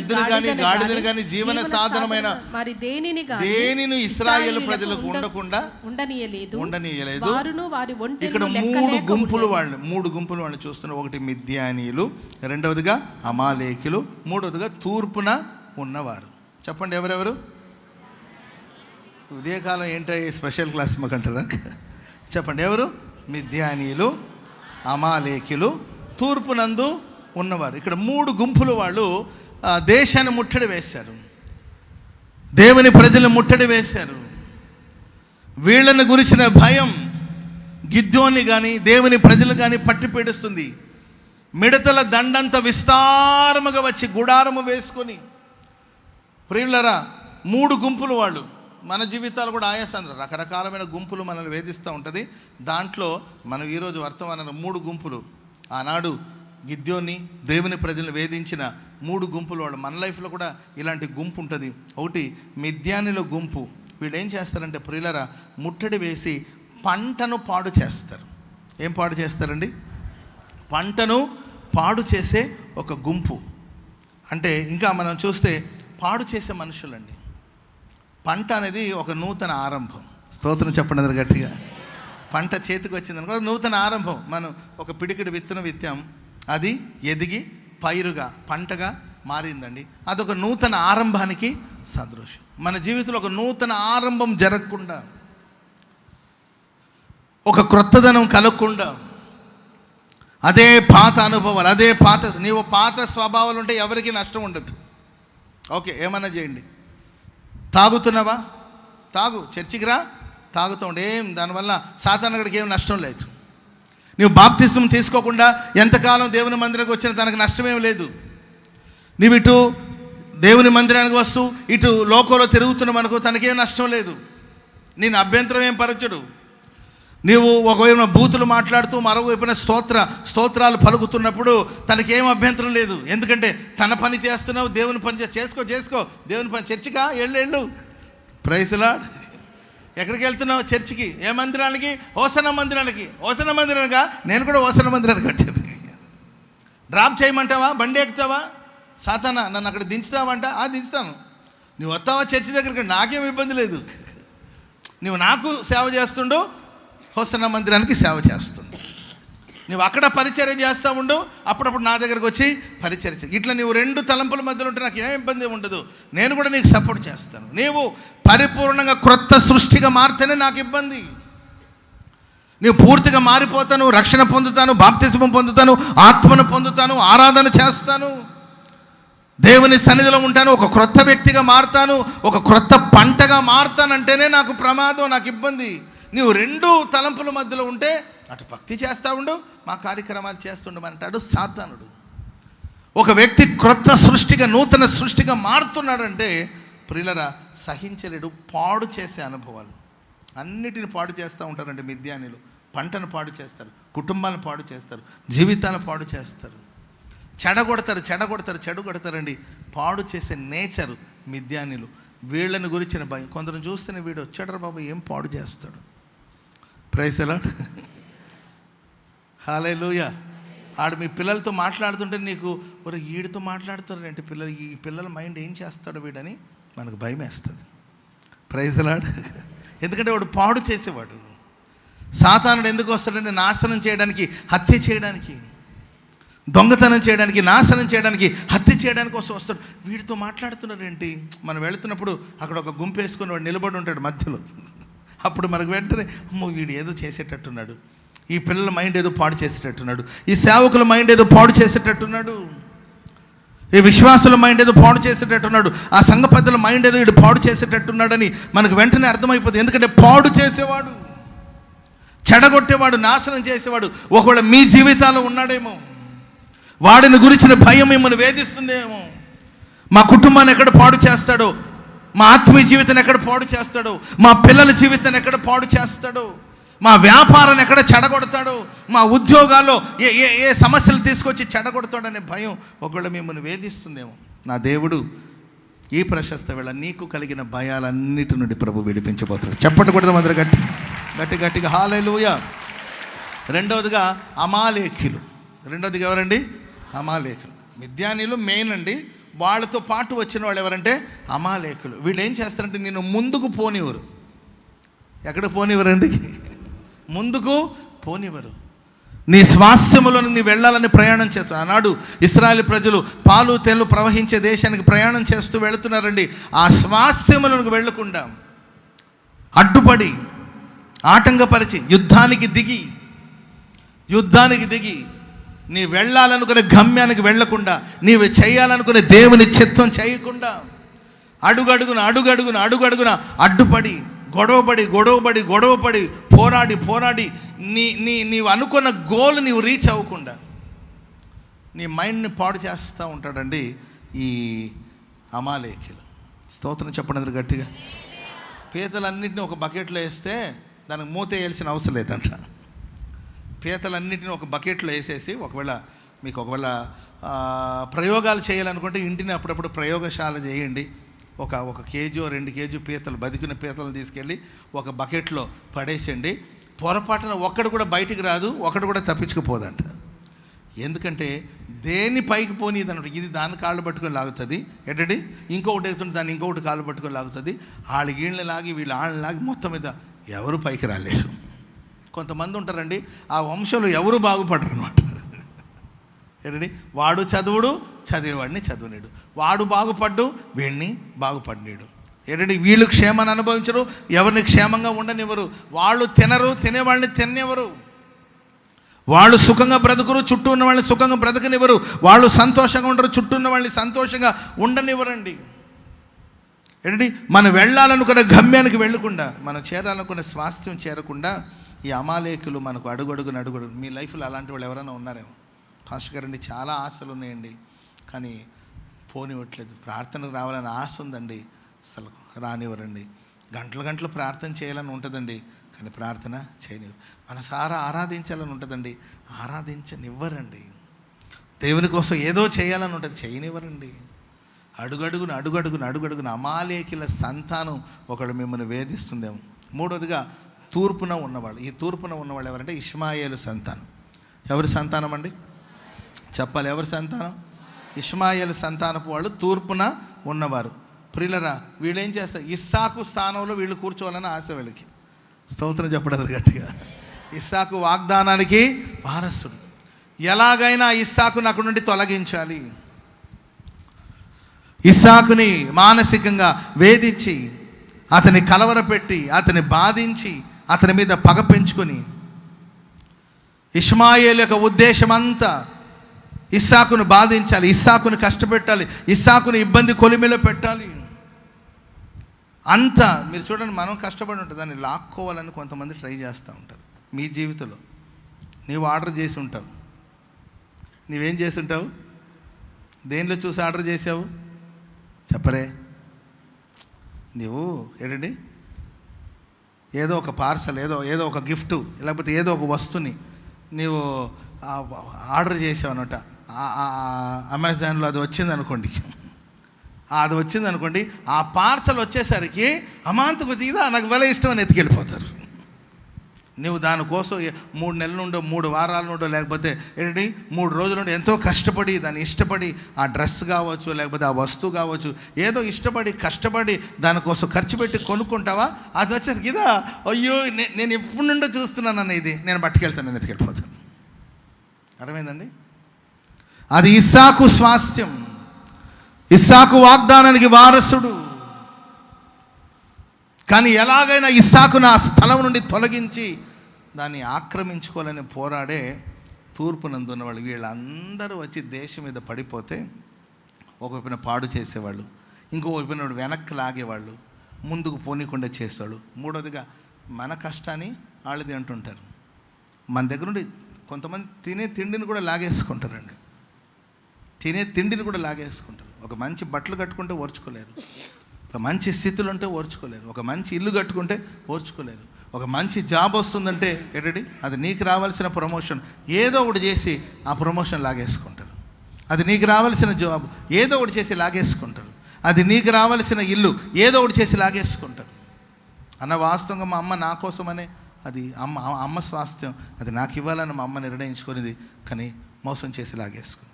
ఎద్దును గాని గాడిదను గాని జీవన సాధనమైన మరి దేనిని ఇశ్రాయేలు ప్రజలకు ఉండకుండా ఉండనీయలేదు. ఇక్కడ మూడు గుంపులు వాళ్ళు చూస్తున్నారు. ఒకటి మిద్యానీయులు, రెండవదిగా అమాలేకులు, మూడవదిగా తూర్పున ఉన్నవారు. చెప్పండి ఎవరెవరు? ఉదయకాలం ఏంటో స్పెషల్ క్లాస్ మాకంటారా? చెప్పండి ఎవరు? మిద్యానీయులు, అమాలేకులు, తూర్పునందు ఉన్నవారు. ఇక్కడ మూడు గుంపులు వాళ్ళు దేశాన్ని ముట్టడి వేశారు, దేవుని ప్రజలను ముట్టడి వేశారు. వీళ్ళని గురించిన భయం గిద్యోని కానీ దేవుని ప్రజలు కానీ పట్టి పీడిస్తుంది. మిడతల దండంత విస్తారముగా వచ్చి గుడారము వేసుకొని, ప్రియులరా, మూడు గుంపులు వాళ్ళు. మన జీవితాలు కూడా ఆయాసంద్ర రకరకాలమైన గుంపులు మనల్ని వేధిస్తూ ఉంటుంది. దాంట్లో మనం ఈరోజు వర్తమానంలో మూడు గుంపులు, ఆనాడు గిద్యోని దేవుని ప్రజలను వేధించిన మూడు గుంపులు వాళ్ళు. మన లైఫ్లో కూడా ఇలాంటి గుంపు ఉంటుంది. ఒకటి మిద్యానిలో గుంపు. వీళ్ళు ఏం చేస్తారంటే ప్రియులరా, ముట్టడి వేసి పంటను పాడు చేస్తారు. ఏం పాడు చేస్తారండి? పంటను పాడు చేసే ఒక గుంపు. అంటే ఇంకా మనం చూస్తే పాడు చేసే మనుషులండి. పంట అనేది ఒక నూతన ఆరంభం. స్తోత్రం చెప్పండి అందరు గట్టిగా. పంట చేతికి వచ్చిందనుకో నూతన ఆరంభం. మనం ఒక పిడికిడి విత్తనం విత్తాం, అది ఎదిగి పైరుగా పంటగా మారిందండి. అదొక నూతన ఆరంభానికి సదృశ్యం. మన జీవితంలో ఒక నూతన ఆరంభం జరగకుండా, ఒక క్రొత్తదనం కలగకుండా, అదే పాత అనుభవాలు, అదే నీవు పాత స్వభావాలు ఉంటే ఎవరికి నష్టం ఉండదు. ఓకే, ఏమన్నా చేయండి. తాగుతున్నావా? తాగు, చర్చికి రా, తాగుతూ ఉండే, ఏం దానివల్ల సాతానుడికి ఏం నష్టం లేదు. నీవు బాప్తిస్మం తీసుకోకుండా ఎంతకాలం దేవుని మందిరానికి వచ్చిన తనకు నష్టమేం లేదు. నీవు ఇటు దేవుని మందిరానికి వస్తూ ఇటు లోకంలో తిరుగుతున్నావు అనుకో, తనకేం నష్టం లేదు. నేను అభ్యంతరం ఏం పరచడు. నీవు ఒకవైపున బూతులు మాట్లాడుతూ మరోవైపున స్తోత్రాలు పలుకుతున్నప్పుడు తనకేం అభ్యంతరం లేదు. ఎందుకంటే తన పని చేస్తున్నావు, దేవుని పని చేసుకో దేవుని పని. చర్చికా ఎళ్ళు, ప్రైజ్ లార్డ్. ఎక్కడికి వెళ్తున్నావు? చర్చికి. ఏ మందిరానికి? ఓసన మందిరానికా? నేను కూడా ఓసన మందిరానికి వచ్చేది. డ్రాప్ చేయమంటావా? బండి ఎక్కుతావా? సాతానా నన్ను అక్కడ దించుతావంట? దించుతాను. నువ్వు వస్తావా చర్చి దగ్గరికి? నాకేం ఇబ్బంది లేదు. నువ్వు నాకు సేవ చేస్తుండు, ఓసన మందిరానికి సేవ చేస్తుండు. నువ్వు అక్కడ పరిచర్య చేస్తూ ఉండు, అప్పుడప్పుడు నా దగ్గరకు వచ్చి పరిచర్య. ఇట్లా నువ్వు రెండు తలంపుల మధ్యలో ఉంటే నాకు ఏం ఇబ్బంది ఉండదు. నేను కూడా నీకు సపోర్ట్ చేస్తాను. నీవు పరిపూర్ణంగా క్రొత్త సృష్టిగా మారితేనే నాకు ఇబ్బంది. నీవు పూర్తిగా మారిపోతాను, రక్షణ పొందుతాను, బాప్తిస్మం పొందుతాను, ఆత్మను పొందుతాను, ఆరాధన చేస్తాను, దేవుని సన్నిధిలో ఉంటాను, ఒక క్రొత్త వ్యక్తిగా మారుతాను, ఒక క్రొత్త పంటగా మారుతానంటేనే నాకు ప్రమాదం, నాకు ఇబ్బంది. నీవు రెండు తలంపుల మధ్యలో ఉంటే అటు భక్తి చేస్తూ ఉండు, మా కార్యక్రమాలు చేస్తుండమంటాడు సాతానుడు. ఒక వ్యక్తి క్రొత్త సృష్టిగా, నూతన సృష్టిగా మారుతున్నాడంటే ప్రియులరా సహించలేడు. పాడు చేసే అనుభవాలు అన్నిటిని పాడు చేస్తూ ఉంటారండి మిద్యానీయులు. పంటను పాడు చేస్తారు, కుటుంబాలను పాడు చేస్తారు, జీవితాలను పాడు చేస్తారు, చెడగొడతారండి. పాడు చేసే నేచరు మిద్యానీలు. వీళ్ళని గురించిన భయం. కొందరు చూస్తేనే వీడు వచ్చాడు బాబు, ఏం పాడు చేస్తాడు. Praise Lord. హల్లెలూయా. ఆడు మీ పిల్లలతో మాట్లాడుతుంటే నీకు ఒక వీడితో మాట్లాడుతారు అంటే పిల్లలు, ఈ పిల్లల మైండ్ ఏం చేస్తాడు వీడని మనకు భయం వేస్తుంది. Praise Lord. ఎందుకంటే వాడు పాడు చేసేవాడు. సాతానుడు ఎందుకు వస్తాడంటే నాశనం చేయడానికి, హత్య చేయడానికి, దొంగతనం చేయడానికి, నాశనం చేయడానికి, హత్య చేయడానికి వస్తాడు. వీడితో మాట్లాడుతున్నాడు ఏంటి. మనం వెళుతున్నప్పుడు అక్కడ ఒక గుంపు వేసుకొని వాడు నిలబడి ఉంటాడు మధ్యలో. అప్పుడు మనకు వెంటనే అమ్మో వీడు ఏదో చేసేటట్టున్నాడు, ఈ పిల్లల మైండ్ ఏదో పాడు చేసేటట్టున్నాడు, ఈ సేవకుల మైండ్ ఏదో పాడు చేసేటట్టున్నాడు, ఈ విశ్వాసుల మైండ్ ఏదో పాడు చేసేటట్టున్నాడు, ఆ సంఘ పెద్దల మైండ్ ఏదో వీడు పాడు చేసేటట్టున్నాడని మనకు వెంటనే అర్థమైపోతుంది. ఎందుకంటే పాడు చేసేవాడు, చెడగొట్టేవాడు, నాశనం చేసేవాడు ఒకవేళ మీ జీవితాల్లో ఉన్నాడేమో. వాడిని గురించిన భయం మిమ్మల్ని వేధిస్తుందేమో. మా కుటుంబాన్ని ఎక్కడ పాడు చేస్తాడో, మా ఆత్మీయ జీవితాన్ని ఎక్కడ పాడు చేస్తాడో, మా పిల్లల జీవితాన్ని ఎక్కడ పాడు చేస్తాడో, మా వ్యాపారాన్ని ఎక్కడ చెడగొడతాడో, మా ఉద్యోగాల్లో ఏ ఏ ఏ సమస్యలు తీసుకొచ్చి చెడగొడతాడనే భయం ఒకవేళ మిమ్మల్ని వేధిస్తుందేమో. నా దేవుడు ఈ ప్రశస్త వేళ నీకు కలిగిన భయాలన్నిటి నుండి ప్రభు విడిపించబోతున్నాడు. చెప్పండి కూడా అందరూ గట్టి గట్టిగా హల్లెలూయా. రెండవదిగా అమాలేకీలు. రెండవదిగా ఎవరండి? అమాలేకులు. మిద్యానీలు మెయిన్ అండి. వాళ్ళతో పాటు వచ్చిన వాళ్ళు ఎవరంటే అమాలేకులు. వీళ్ళు ఏం చేస్తారంటే నిన్ను ముందుకు పోనివ్వరు. ఎక్కడ పోనివ్వరండి? ముందుకు పోనివ్వరు. నీ స్వాస్థ్యములను నీ వెళ్ళాలని ప్రయాణం చేస్తావు. ఆనాడు ఇశ్రాయేలు ప్రజలు పాలు తేళ్లు ప్రవహించే దేశానికి ప్రయాణం చేస్తూ వెళుతున్నారండి. ఆ స్వాస్థ్యములకు వెళ్లకుండా అడ్డుపడి, ఆటంకపరిచి, యుద్ధానికి దిగి నీ వెళ్ళాలనుకునే గమ్యానికి వెళ్లకుండా, నీవు చేయాలనుకునే దేవుని చిత్తం చేయకుండా అడుగడుగున అడ్డుపడి, గొడవపడి పోరాడి నీవు అనుకున్న గోల్ నీవు రీచ్ అవ్వకుండా నీ మైండ్ని పాడు చేస్తూ ఉంటాడండి ఈ అమాలేకీలు. స్తోత్రం చెప్పండి గట్టిగా. పీతలన్నింటినీ ఒక బకెట్లో వేస్తే దానికి మూత వేయాల్సిన అవసరం లేదంట. పీతలన్నింటినీ ఒక బకెట్లో వేసేసి ఒకవేళ ప్రయోగాలు చేయాలనుకుంటే ఇంటిని అప్పుడప్పుడు ప్రయోగశాల చేయండి. ఒక కేజీ 2 కేజీ పీతలు, బతికిన పీతలు తీసుకెళ్ళి ఒక బకెట్లో పడేసండి. పొరపాటున ఒక్కడు కూడా బయటికి రాదు, ఒకడు కూడా తప్పించుకుపోదంట. ఎందుకంటే దేన్ని పైకి పోనీదన్నట్టు. ఇది దాన్ని కాళ్ళు పట్టుకొని లాగుతుంది ఏంటండి, ఇంకొకటి ఎత్తుంటే దాన్ని ఇంకొకటి కాళ్ళు పట్టుకొని లాగుతుంది. వాళ్ళ గీళ్ళని లాగి వీళ్ళు వాళ్ళని లాగి మొత్తం మీద ఎవరు పైకి రాలేరు. కొంతమంది ఉంటారండి ఆ వంశంలో ఎవరు బాగుపడరు అనమాట. ఏంటండి, వాడు చదివేవాడిని చదువునేడు, వాడు బాగుపడ్డు వీడిని బాగుపడినాడు. ఏంటంటే వీళ్ళు క్షేమాన్ని అనుభవించరు, ఎవరిని క్షేమంగా ఉండనివ్వరు. వాళ్ళు తినరు, తినేవాళ్ళని తినేవారు. వాళ్ళు సుఖంగా బ్రతుకురు, చుట్టూ ఉన్న వాళ్ళని సుఖంగా బ్రతకనివ్వరు. వాళ్ళు సంతోషంగా ఉండరు, చుట్టూ ఉన్న వాళ్ళని సంతోషంగా ఉండనివ్వరండి. ఏంటంటే మనం వెళ్ళాలనుకున్న గమ్యానికి వెళ్ళకుండా, మనం చేరాలనుకున్న స్వాస్థ్యం చేరకుండా ఈ అమాలేకులు మనకు అడుగడుగున మీ లైఫ్లో అలాంటి వాళ్ళు ఎవరైనా ఉన్నారేమో. పాస్టర్ గారండి చాలా ఆశలు ఉన్నాయండి కానీ పోనివ్వట్లేదు. ప్రార్థనకు రావాలని ఆశ ఉందండి, అసలు రానివ్వరండి. గంటలు ప్రార్థన చేయాలని ఉంటుందండి కానీ ప్రార్థన చేయనివ్వరు. మనసారా ఆరాధించాలని ఉంటుందండి, ఆరాధించనివ్వరండి. దేవుని కోసం ఏదో చేయాలని ఉంటుంది, చేయనివ్వరండి. అడుగడుగున అమాలేకుల సంతానం ఒకడు మిమ్మల్ని వేధిస్తుందేమో. మూడోదిగా తూర్పున ఉన్నవాళ్ళు. ఈ తూర్పున ఉన్నవాళ్ళు ఎవరంటే ఇష్మాయేలు సంతానం. ఎవరి సంతానం అండి? చెప్పాలి, ఎవరి సంతానం? ఇష్మాయేలు సంతానపు వాళ్ళు తూర్పున ఉన్నవారు. ప్రియులరా, వీళ్ళు ఏం చేస్తారు? ఇస్సాకు స్థానంలో వీళ్ళు కూర్చోవాలని ఆశ వీళ్ళకి. స్తోత్రం చెప్పడం గట్టిగా. ఇస్సాకు వాగ్దానానికి వారసుడు. ఎలాగైనా ఇస్సాకుని అక్కడి నుండి తొలగించాలి. ఇస్సాకుని మానసికంగా వేధించి, అతని కలవరపెట్టి, అతని బాధించి, అతని మీద పగ పెంచుకొని, ఇష్మాయేలు యొక్క ఉద్దేశం అంతా ఇస్సాకును బాధించాలి, ఇస్సాకుని కష్టపెట్టాలి, ఇస్సాకుని ఇబ్బంది కొలిమిలో పెట్టాలి. అంతా మీరు చూడండి, మనం కష్టపడి ఉంటుంది, దాన్ని లాక్కోవాలని కొంతమంది ట్రై చేస్తూ ఉంటారు. మీ జీవితంలో నీవు ఆర్డర్ చేసి ఉంటావు. నీవేం చేసి ఉంటావు? దేనిలో చూసి ఆర్డర్ చేసావు చెప్పరే? నీవు ఏంటండి, ఏదో ఒక పార్సల్, ఏదో ఒక గిఫ్ట్, లేకపోతే ఏదో ఒక వస్తువుని నీవు ఆర్డర్ చేసావు అనమాట. అమెజాన్లో అది వచ్చింది అనుకోండి, అది వచ్చింది అనుకోండి, ఆ పార్సల్ వచ్చేసరికి అమాంతకు ఇదా నాకు భలే ఇష్టం అని ఎత్తుకెళ్ళిపోతారు. నువ్వు దానికోసం 3 నెలల నుండో 3 వారాల నుండో లేకపోతే ఏంటి 3 రోజుల నుండి ఎంతో కష్టపడి దాన్ని ఇష్టపడి ఆ డ్రెస్ కావచ్చు, లేకపోతే ఆ వస్తువు కావచ్చు, ఏదో ఇష్టపడి కష్టపడి దానికోసం ఖర్చు పెట్టి కొనుక్కుంటావా, అది వచ్చేసరికి ఇదా అయ్యో నేను ఎప్పటి నుండో చూస్తున్నాను అన్న ఇది నేను పట్టుకెళ్తాను, నేను ఎత్తుకెళ్ళిపోతాను. అర్థమైందండి? అది ఇస్సాకు స్వాస్థ్యం, ఇస్సాకు వాగ్దానానికి వారసుడు. కానీ ఎలాగైనా ఇస్సాకును ఆ స్థలం నుండి తొలగించి దాన్ని ఆక్రమించుకోవాలని పోరాడే తూర్పునందున్న వాళ్ళు వీళ్ళందరూ వచ్చి దేశం మీద పడిపోతే ఒకవైపున పాడు చేసేవాళ్ళు, ఇంకో వైపున వెనక్కి లాగేవాళ్ళు, ముందుకు పోనీకుండా చేసేవాళ్ళు. మూడవదిగా మన కష్టాన్ని వాళ్ళది అంటుంటారు. మన దగ్గర నుండి కొంతమంది తినే తిండిని కూడా లాగేసుకుంటారండి. తినే తిండిని కూడా లాగేసుకుంటారు. ఒక మంచి బట్టలు కట్టుకుంటే ఓర్చుకోలేరు, ఒక మంచి స్థితిలో ఉంటే ఓర్చుకోలేరు, ఒక మంచి ఇల్లు కట్టుకుంటే ఓర్చుకోలేరు, ఒక మంచి జాబ్ వస్తుందంటే ఏంటండి అది నీకు రావాల్సిన ప్రమోషన్ ఏదో ఒకటి చేసి ఆ ప్రమోషన్ లాగేసుకుంటారు. అది నీకు రావాల్సిన జాబ్ ఏదో ఒకటి చేసి లాగేసుకుంటారు. అది నీకు రావాల్సిన ఇల్లు ఏదో ఒకటి చేసి లాగేసుకుంటారు. అన్న వాస్తవంగా మా అమ్మ నా కోసమనే, అది అమ్మ స్వాస్థ్యం, అది నాకు ఇవ్వాలని మా అమ్మ నిర్ణయించుకునేది, కానీ మోసం చేసి లాగేసుకున్నారు.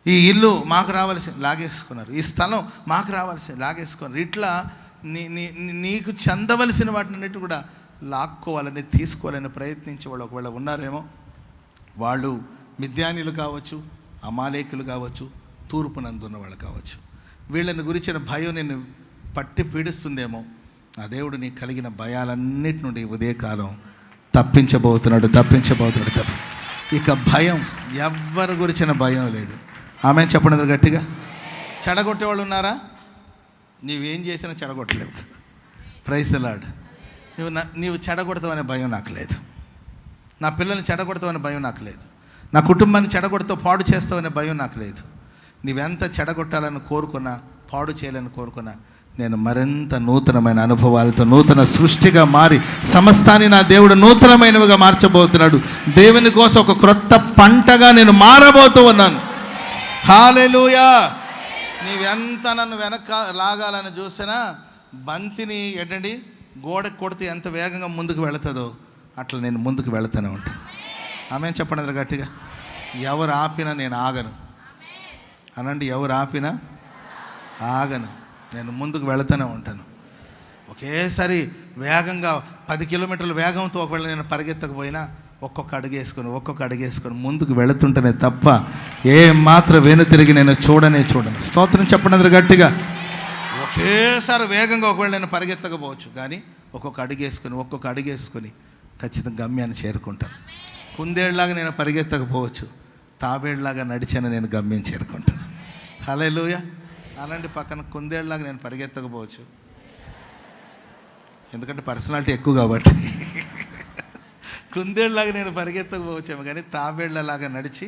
ఈ ఇల్లు మాకు రావాల్సి లాగేసుకున్నారు, ఈ స్థలం మాకు రావాల్సి లాగేసుకున్నారు. ఇట్లా నీకు చెందవలసిన వాటినన్నిటి కూడా లాక్కోవాలని తీసుకోవాలని ప్రయత్నించే వాళ్ళు ఒకవేళ ఉన్నారేమో. వాళ్ళు మిద్యానీయులు కావచ్చు, అమాలేకులు కావచ్చు, తూర్పునందున్న వాళ్ళు కావచ్చు. వీళ్ళని గురించిన భయం నేను పట్టి పీడిస్తుందేమో. ఆ దేవుడు నీకు కలిగిన భయాలన్నిటి నుండి ఉదయకాలం తప్పించబోతున్నాడు. ఇక భయం, ఎవ్వరి గురించిన భయం లేదు. ఆమె చెప్పండి గట్టిగా. చెడగొట్టేవాళ్ళు ఉన్నారా? నీవేం చేసినా చెడగొట్టలేవు. Praise the lord. నీవు చెడగొడతావనే భయం నాకు లేదు. నా పిల్లల్ని చెడగొడతావనే భయం నాకు లేదు. నా కుటుంబాన్ని చెడగొడతావు, పాడు చేస్తావనే భయం నాకు లేదు. నీవెంత చెడగొట్టాలని కోరుకున్నా, పాడు చేయాలని కోరుకున్నా, నేను మరింత నూతనమైన అనుభవాలతో నూతన సృష్టిగా మారి సమస్తాన్ని నా దేవుడు నూతనమైనవిగా మార్చబోతున్నాడు. దేవుని కోసం ఒక క్రొత్త పంటగా నేను మారబోతూ ఉన్నాను. హల్లెలూయా. నీవెంత నన్ను వెనక లాగాలని చూసినా బంతిని ఏంటండి గోడకు కొడితే ఎంత వేగంగా ముందుకు వెళుతుందో అట్లా నేను ముందుకు వెళుతూనే ఉంటాను. ఆమె చెప్పండి గట్టిగా. ఎవరు ఆపినా నేను ఆగను అనండి. ఎవరు ఆపినా ఆగను, నేను ముందుకు వెళుతూనే ఉంటాను. ఒకేసారి వేగంగా 10 కిలోమీటర్ల వేగంతో ఒకవేళ నేను పరిగెత్తకపోయినా ఒక్కొక్క అడుగేసుకొని ముందుకు వెళుతుంటేనే తప్ప ఏ మాత్రం వెనుతిరిగి నేను చూడను. స్తోత్రం చెప్పండి గట్టిగా. ఒకేసారి వేగంగా ఒకవేళ నేను పరిగెత్తకపోవచ్చు, కానీ ఒక్కొక్క అడుగేసుకొని ఖచ్చితంగా గమ్యాన్ని చేరుకుంటాను. కుందేళ్ళలాగా నేను పరిగెత్తకపోవచ్చు, తాబేళ్ళలాగా నడిచాను, నేను గమ్యం చేరుకుంటాను. హల్లెలూయా. అలాంటి పక్కన కుందేళ్ళలాగా నేను పరిగెత్తకపోవచ్చు, ఎందుకంటే పర్సనాలిటీ ఎక్కువ కాబట్టి. కుందేళ్ళలాగా నేను పరిగెత్తకపోవచ్చేమో, కానీ తాబేళ్ళలాగా నడిచి.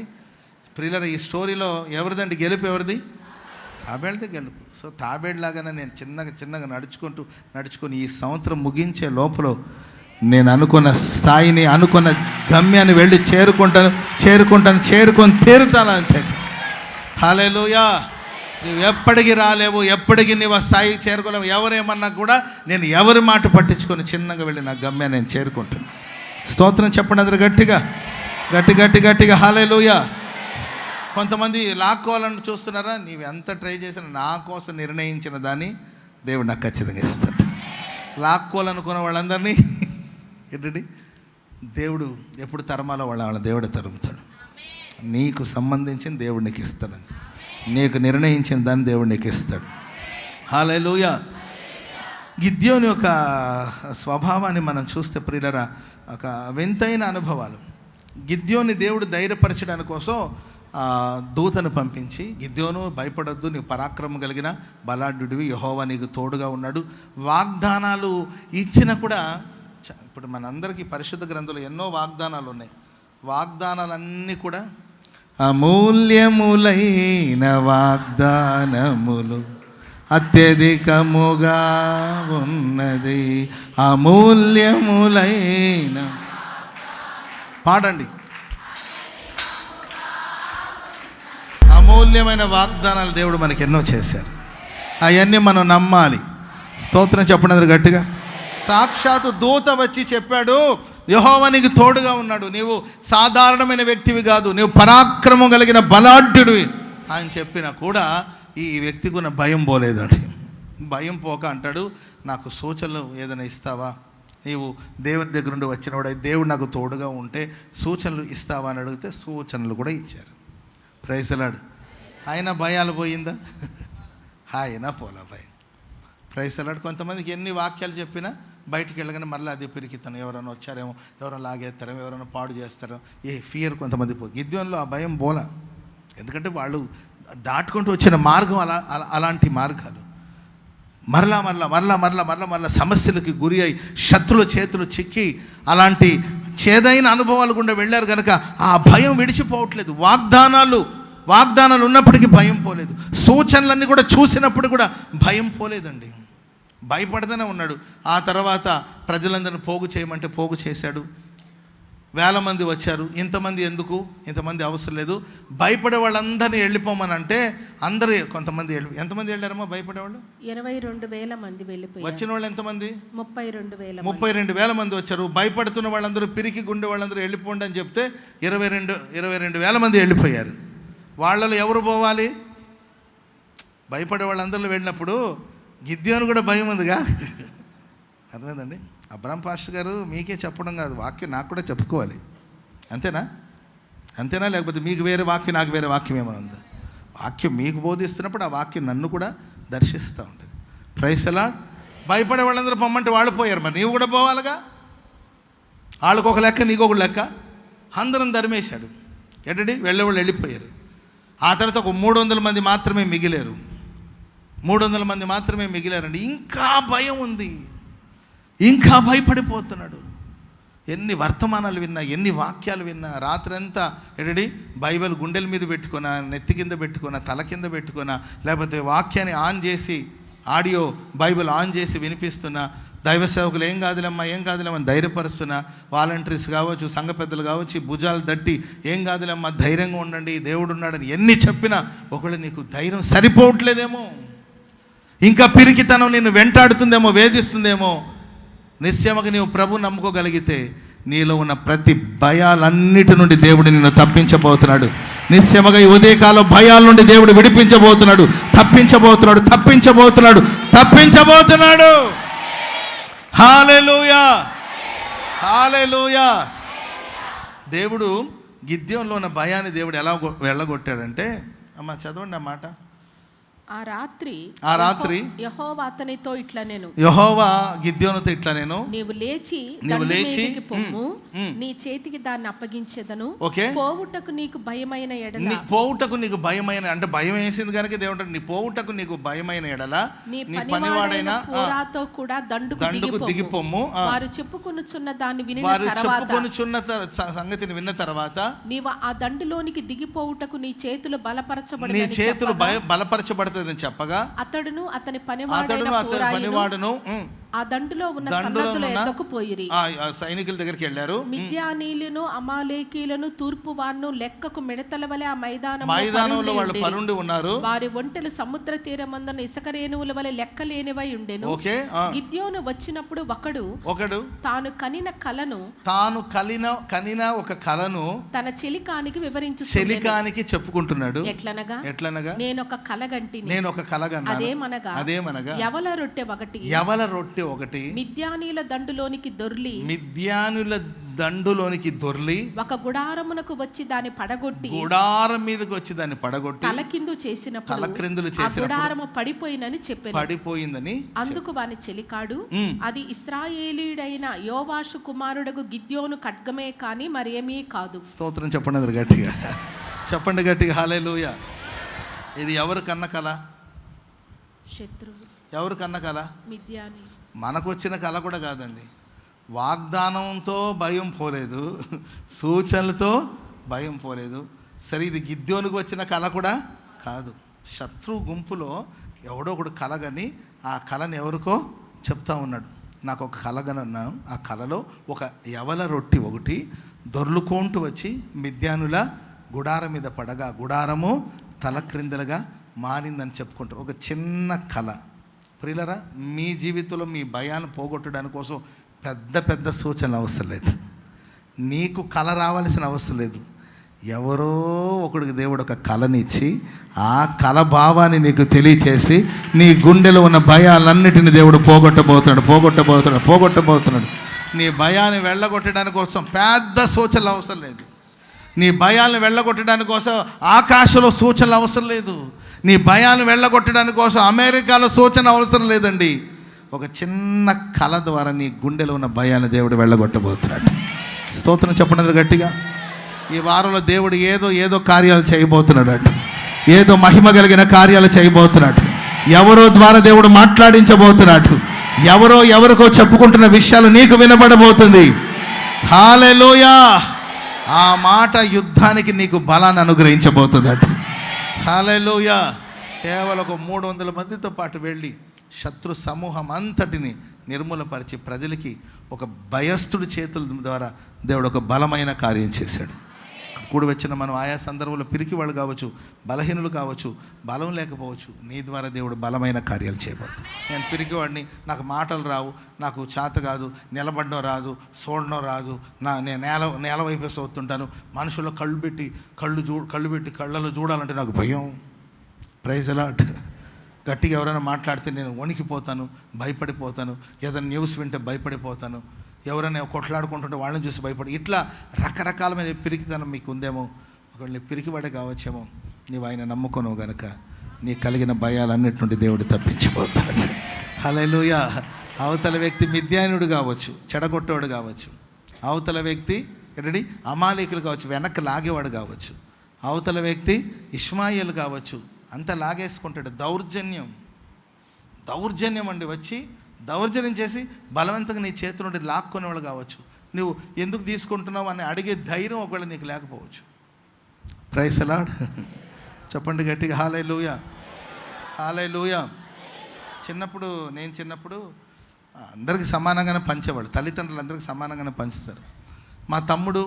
ప్రియులారా, ఈ స్టోరీలో ఎవరిదండి గెలుపు? ఎవరిది? తాబేళ్ళదే గెలుపు. సో తాబేళ్ళలాగానే నేను చిన్నగా నడుచుకొని ఈ సంవత్సరం ముగించే లోపల నేను అనుకున్న స్థాయిని, అనుకున్న గమ్యాన్ని వెళ్ళి చేరుకొని తీరుతాను అంతే. హల్లెలూయా. నువ్వు ఎప్పటికీ రాలేవు, ఎప్పటికీ నువ్వు ఆ స్థాయికి చేరుకోలేవు. ఎవరేమన్నా కూడా నేను ఎవరి మాట పట్టించుకొని చిన్నగా వెళ్ళి నా గమ్యాన్ని నేను చేరుకుంటాను. స్తోత్రం చెప్పండి అందరూ గట్టిగా. హల్లెలూయా. కొంతమంది లాక్కోవాలని చూస్తున్నారా? నీవు ఎంత ట్రై చేసినా నా కోసం నిర్ణయించిన దాన్ని దేవుడు నాకు ఖచ్చితంగా ఇస్తాడు. లాక్కోవాలనుకున్న వాళ్ళందరినీ ఏంటండి దేవుడు ఎప్పుడు తరమాలో వాళ్ళ దేవుడు తరుముతాడు. నీకు సంబంధించిన దేవుడు నీకు ఇస్తాడంతే. నీకు నిర్ణయించిన దాన్ని దేవుడు నీకు ఇస్తాడు. హల్లెలూయా. గిద్యోని యొక్క స్వభావాన్ని మనం చూస్తే ప్రియులరా, ఒక వింతైన అనుభవాలు. గిద్యోని దేవుడు ధైర్యపరచడానికి కోసం దూతను పంపించి, గిద్యోను భయపడొద్దు, నీవు పరాక్రమం కలిగిన బలాఢ్యుడివి, యెహోవా నీకు తోడుగా ఉన్నాడు. వాగ్దానాలు ఇచ్చిన కూడా, ఇప్పుడు మనందరికీ పరిశుద్ధ గ్రంథంలో ఎన్నో వాగ్దానాలు ఉన్నాయి. వాగ్దానాలన్నీ కూడా అమూల్యములైన వాగ్దానములు అత్యధికముగా ఉన్నది. అమూల్యములైన పాడండి. అమూల్యమైన వాగ్దానాలు దేవుడు మనకి ఎన్నో చేశారు. అవన్నీ మనం నమ్మాలి. స్తోత్రం చెప్పండి అందరూ గట్టిగా. సాక్షాత్తు దూత వచ్చి చెప్పాడు, యెహోవా నీకు తోడుగా ఉన్నాడు, నీవు సాధారణమైన వ్యక్తివి కాదు, నీవు పరాక్రమం కలిగిన బలాఢ్యుడివి అని చెప్పినా కూడా ఈ వ్యక్తికి ఉన్న భయం పోలేదండి. భయం పోక అంటాడు, నాకు సూచనలు ఏదైనా ఇస్తావా, నీవు దేవుని దగ్గర నుండి వచ్చినవాడు, దేవుడు నాకు తోడుగా ఉంటే సూచనలు ఇస్తావా అని అడిగితే సూచనలు కూడా ఇచ్చారు. Praise the Lord. ఆయన భయాలు పోయిందా? ఆయన పోలా భయం. Praise the Lord. కొంతమందికి ఎన్ని వాక్యాలు చెప్పినా బయటికి వెళ్ళగానే మళ్ళీ అది పిరికితాను, ఎవరైనా వచ్చారేమో, ఎవరైనా లాగేస్తారేమో, ఎవరైనా పాడు చేస్తారో, ఫియర్ కొంతమంది గిద్యోనులో ఆ భయం పోలా. ఎందుకంటే వాళ్ళు దాటుకుంటూ వచ్చిన మార్గం అలాంటి మార్గాలు. మరలా సమస్యలకి గురి అయి శత్రుల చేతులు చిక్కి అలాంటి చేదైన అనుభవాలు గుండా వెళ్ళారు కనుక ఆ భయం విడిచిపోవట్లేదు. వాగ్దానాలు ఉన్నప్పటికీ భయం పోలేదు. సూచనలన్నీ కూడా చూసినప్పుడు కూడా భయం పోలేదండి. భయపడుతూనే ఉన్నాడు. ఆ తర్వాత ప్రజలందరిని పోగు చేయమంటే పోగు చేశాడు. వేల మంది వచ్చారు. ఇంతమంది ఎందుకు, ఇంతమంది అవసరం లేదు, భయపడే వాళ్ళందరినీ వెళ్ళిపోమని అంటే అందరూ కొంతమంది ఎంతమంది వెళ్ళారమ్మా భయపడేవాళ్ళు? 22,000 మంది వెళ్ళిపోయారు. వచ్చిన వాళ్ళు ఎంతమంది? 32,000 మంది వచ్చారు. భయపడుతున్న వాళ్ళందరూ, పిరికి గుండె వాళ్ళందరూ వెళ్ళిపోండి అని చెప్తే 22,000 మంది వెళ్ళిపోయారు. వాళ్ళలో ఎవరు పోవాలి? భయపడే వాళ్ళందరూ వెళ్ళినప్పుడు గిద్యోను కూడా భయం ఉందిగా. అర్థమైందండి? అబ్రామ్ పాస్టర్ గారు మీకే చెప్పడం కాదు, వాక్యం నాకు కూడా చెప్పుకోవాలి. అంతేనా? లేకపోతే మీకు వేరే వాక్యం, నాకు వేరే వాక్యం ఏమైనా ఉందా? వాక్యం మీకు బోధిస్తున్నప్పుడు ఆ వాక్యం నన్ను కూడా దర్శిస్తూ ఉంటుంది. Praise the Lord. భయపడే వాళ్ళందరూ పొమ్మంటే వాళ్ళు పోయారు, మరి నీవు కూడా పోవాలిగా. వాళ్ళకు ఒక లెక్క, నీకు ఒక లెక్క. అందరం ధర్మేశాడు. ఏంటండి? వెళ్ళేవాళ్ళు వెళ్ళిపోయారు. ఆ తర్వాత ఒక 300 మంది మాత్రమే మిగిలారు. 300 మంది మాత్రమే మిగిలారండి. ఇంకా భయం ఉంది, ఇంకా భయపడిపోతున్నాడు. ఎన్ని వర్తమానాలు విన్నా, ఎన్ని వాక్యాలు విన్నా, రాత్రంతా ఏంటండి బైబిల్ గుండెల మీద పెట్టుకున్నా, నెత్తి కింద పెట్టుకున్నా, తల కింద పెట్టుకున్నా, లేకపోతే వాక్యాన్ని ఆన్ చేసి ఆడియో బైబిల్ ఆన్ చేసి వినిపిస్తున్నా, దైవ సేవకులు ఏం కాదులేమ్మా ధైర్యపరుస్తున్నా, వాలంటీర్స్ కావచ్చు, సంఘ పెద్దలు కావచ్చు, భుజాలు దట్టి ఏం కాదులేమ్మా ధైర్యంగా ఉండండి, దేవుడు ఉన్నాడని ఎన్ని చెప్పినా ఒకవేళ నీకు ధైర్యం సరిపోవట్లేదేమో, ఇంకా పిరికితనం నిన్ను వెంటాడుతుందేమో, వేధిస్తుందేమో, నిశ్చయముగా నీవు ప్రభు నమ్ముకోగలిగితే నీలో ఉన్న ప్రతి భయాలన్నిటి నుండి దేవుడు నిన్ను తప్పించబోతున్నాడు. నిశ్చయముగా ఈ ఉదయకాలం భయాల నుండి దేవుడు విడిపించబోతున్నాడు, తప్పించబోతున్నాడు. హల్లెలూయా, హల్లెలూయా. దేవుడు గిద్యోనులో ఉన్న భయాన్ని దేవుడు ఎలా వెళ్ళగొట్టాడంటే, అమ్మ చదవండి ఆ మాట. ఆ రాత్రి యెహోవా అతనితో ఇట్లా నేను యెహోవా గిద్యోనుతో ఇట్లా నేను నీవు లేచి పొమ్ము, నీ చేతికి దాన్ని అప్పగించెదను. పోవుటకు నీకు భయమైన ఎడల, పోవుటకు నీకు భయమైన అంటే భయం వేసింది కనుక దేవుడు నీ పోవుటకు నీకు భయమైన ఎడల నీ పనివాడైన పూరాతో కూడా దండుకు దిగిపోమ్ము. వారు చెప్పుకొనుచున్న దాన్ని చెప్పుకొనుచున్న సంగతిని విన్న తర్వాత నీవు ఆ దండులోనికి దిగిపోవుటకు నీ చేతులు బలపరచబడతాయి చెప్పగా అతడును అతని పనివాడును ఆ దండులో ఉన్న సన్నద్ధుల యొద్దకు పోయిరి. సైనికుల దగ్గరికి వెళ్ళారు. మిద్యానీయులను అమాలేకీయులను తూర్పు వారును లెక్కకు మిడతల వలె ఆ మైదానంలో వాళ్ళు పరుండి ఉన్నారు. వారి ఒంటెలు సముద్ర తీరమందున ఇసుక రేణువుల వలె లెక్కలేనివై ఉండెను. గిద్యోను వచ్చినప్పుడు ఒకడు తాను కనిన ఒక కలను తన చెలికానికి చెప్పుకుంటున్నాడు. ఎట్లనగా నేను ఒక కలగంటిని, అదేమనగా యవల రొట్టె ఒకటి మిద్యానీయుల దండులోనికి దొర్లి ఒక గుడారమునకు వచ్చి దాన్ని పడగొట్టి గుడారం మీదకి వచ్చి దాన్ని పడగొట్టి తలక్రిందులు చేసినప్పుడు గుడారము పడిపోయిందని అందుకు వాని చెలికాడు, అది ఇశ్రాయేలీయుడైన యోవాషు కుమారుడగు గిద్యోను ఖడ్గమే కాని మరేమీ కాదు. స్తోత్రం చెప్పండి గట్టిగా హల్లెలూయా. ఇది ఎవరు కన్న కల? శత్రువు. ఎవరు కన్న కల? మిద్యాని. మనకు వచ్చిన కళ కూడా కాదండి. వాగ్దానంతో భయం పోలేదు, సూచనలతో భయం పోలేదు. సరే, ఇది గిద్యోనుకు వచ్చిన కళ కూడా కాదు. శత్రు గుంపులో ఎవడో ఒకడు కలగని ఆ కళను ఎవరికో చెప్తా ఉన్నాడు. నాకు ఒక కలగనన్నాను, ఆ కళలో ఒక యవల రొట్టి ఒకటి దొర్లుకుంటూ వచ్చి మిద్యానుల గుడారం మీద పడగా గుడారము తలక్రిందలుగా మారిందని చెప్పుకుంటారు. ఒక చిన్న కళ. ప్రియులరా, మీ జీవితంలో మీ భయాన్ని పోగొట్టడానికి కోసం పెద్ద పెద్ద సూచనలు అవసరం లేదు. నీకు కళ రావాల్సిన అవసరం లేదు. ఎవరో ఒకడికి దేవుడు ఒక కళనిచ్చి ఆ కళ భావాన్ని నీకు తెలియచేసి నీ గుండెలో ఉన్న భయాలన్నిటిని దేవుడు పోగొట్టబోతున్నాడు. నీ భయాన్ని వెళ్ళగొట్టడానికి కోసం పెద్ద సూచనలు అవసరం లేదు. నీ భయాలను వెళ్ళగొట్టడానికి కోసం ఆకాశంలో సూచనలు అవసరం లేదు. నీ భయాన్ని వెళ్ళగొట్టడానికి కోసం అమెరికాలో సూచన అవసరం లేదండి. ఒక చిన్న కళ ద్వారా నీ గుండెలో ఉన్న భయాన్ని దేవుడు వెళ్ళగొట్టబోతున్నాడు. స్తోత్రం చెప్పండి గట్టిగా. ఈ వారంలో దేవుడు ఏదో కార్యాలు చేయబోతున్నాడు. ఏదో మహిమ కలిగిన కార్యాలు చేయబోతున్నాడు. ఎవరో ద్వారా దేవుడు మాట్లాడించబోతున్నాడు. ఎవరికో చెప్పుకుంటున్న విషయాలు నీకు వినబడబోతుంది. హల్లెలూయా. ఆ మాట యుద్ధానికి నీకు బలాన్ని అనుగ్రహించబోతుందట. హల్లెలూయా. కేవలం ఒక 300 మందితో పాటు వెళ్ళి శత్రు సమూహం అంతటిని నిర్మూలపరిచి ప్రజలకి ఒక భయస్థుడి చేతుల ద్వారా దేవుడు ఒక బలమైన కార్యం చేశాడు. కూడి వచ్చిన మనం ఆయా సందర్భంలో పిరికి వాళ్ళు కావచ్చు, బలహీనులు కావచ్చు, బలం లేకపోవచ్చు. నీ ద్వారా దేవుడు బలమైన కార్యాలు చేయబోతుంది. నేను పిరికివాడిని, నాకు మాటలు రావు, నాకు చేత కాదు, నిలబడడం రాదు, చూడడం రాదు, నేను నేల వైపే చూస్తుంటాను, మనుషుల్లో కళ్ళు పెట్టి కళ్ళలో చూడాలంటే నాకు భయం. Praise a lot. గట్టిగా ఎవరైనా మాట్లాడితే నేను వణికిపోతాను, భయపడిపోతాను. ఏదైనా న్యూస్ వింటే భయపడిపోతాను. ఎవరైనా కొట్లాడుకుంటుంటే వాళ్ళని చూసి భయపడి, ఇట్లా రకరకాలమైన పిరికితనం మీకు ఉందేమో. ఒకవేళ నీ పిరికివాడే కావచ్చేమో. నీవు ఆయన నమ్ముకొను గనక నీ కలిగిన భయాలన్నిటి నుండి దేవుడు తప్పించిపోతాడు. హల్లెలూయా. అవతల వ్యక్తి మిద్యానుడు కావచ్చు, చెడగొట్టేవాడు కావచ్చు. అవతల వ్యక్తి అమాలేకులు కావచ్చు, వెనక్కి లాగేవాడు కావచ్చు. అవతల వ్యక్తి ఇష్మాయేలు కావచ్చు, అంతా లాగేసుకుంటాడు. దౌర్జన్యం అండి. వచ్చి దౌర్జన్యం చేసి బలవంతంగా నీ చేతి నుండి లాక్కునేవాళ్ళు కావచ్చు. నువ్వు ఎందుకు తీసుకుంటున్నావు అని అడిగే ధైర్యం ఒకవేళ నీకు లేకపోవచ్చు. Praise Lord. చెప్పండి గట్టిగా హల్లెలూయా. హల్లెలూయా. నేను చిన్నప్పుడు అందరికీ సమానంగానే పంచేవాళ్ళు. తల్లిదండ్రులు అందరికీ సమానంగానే పంచుతారు. మా తమ్ముడు,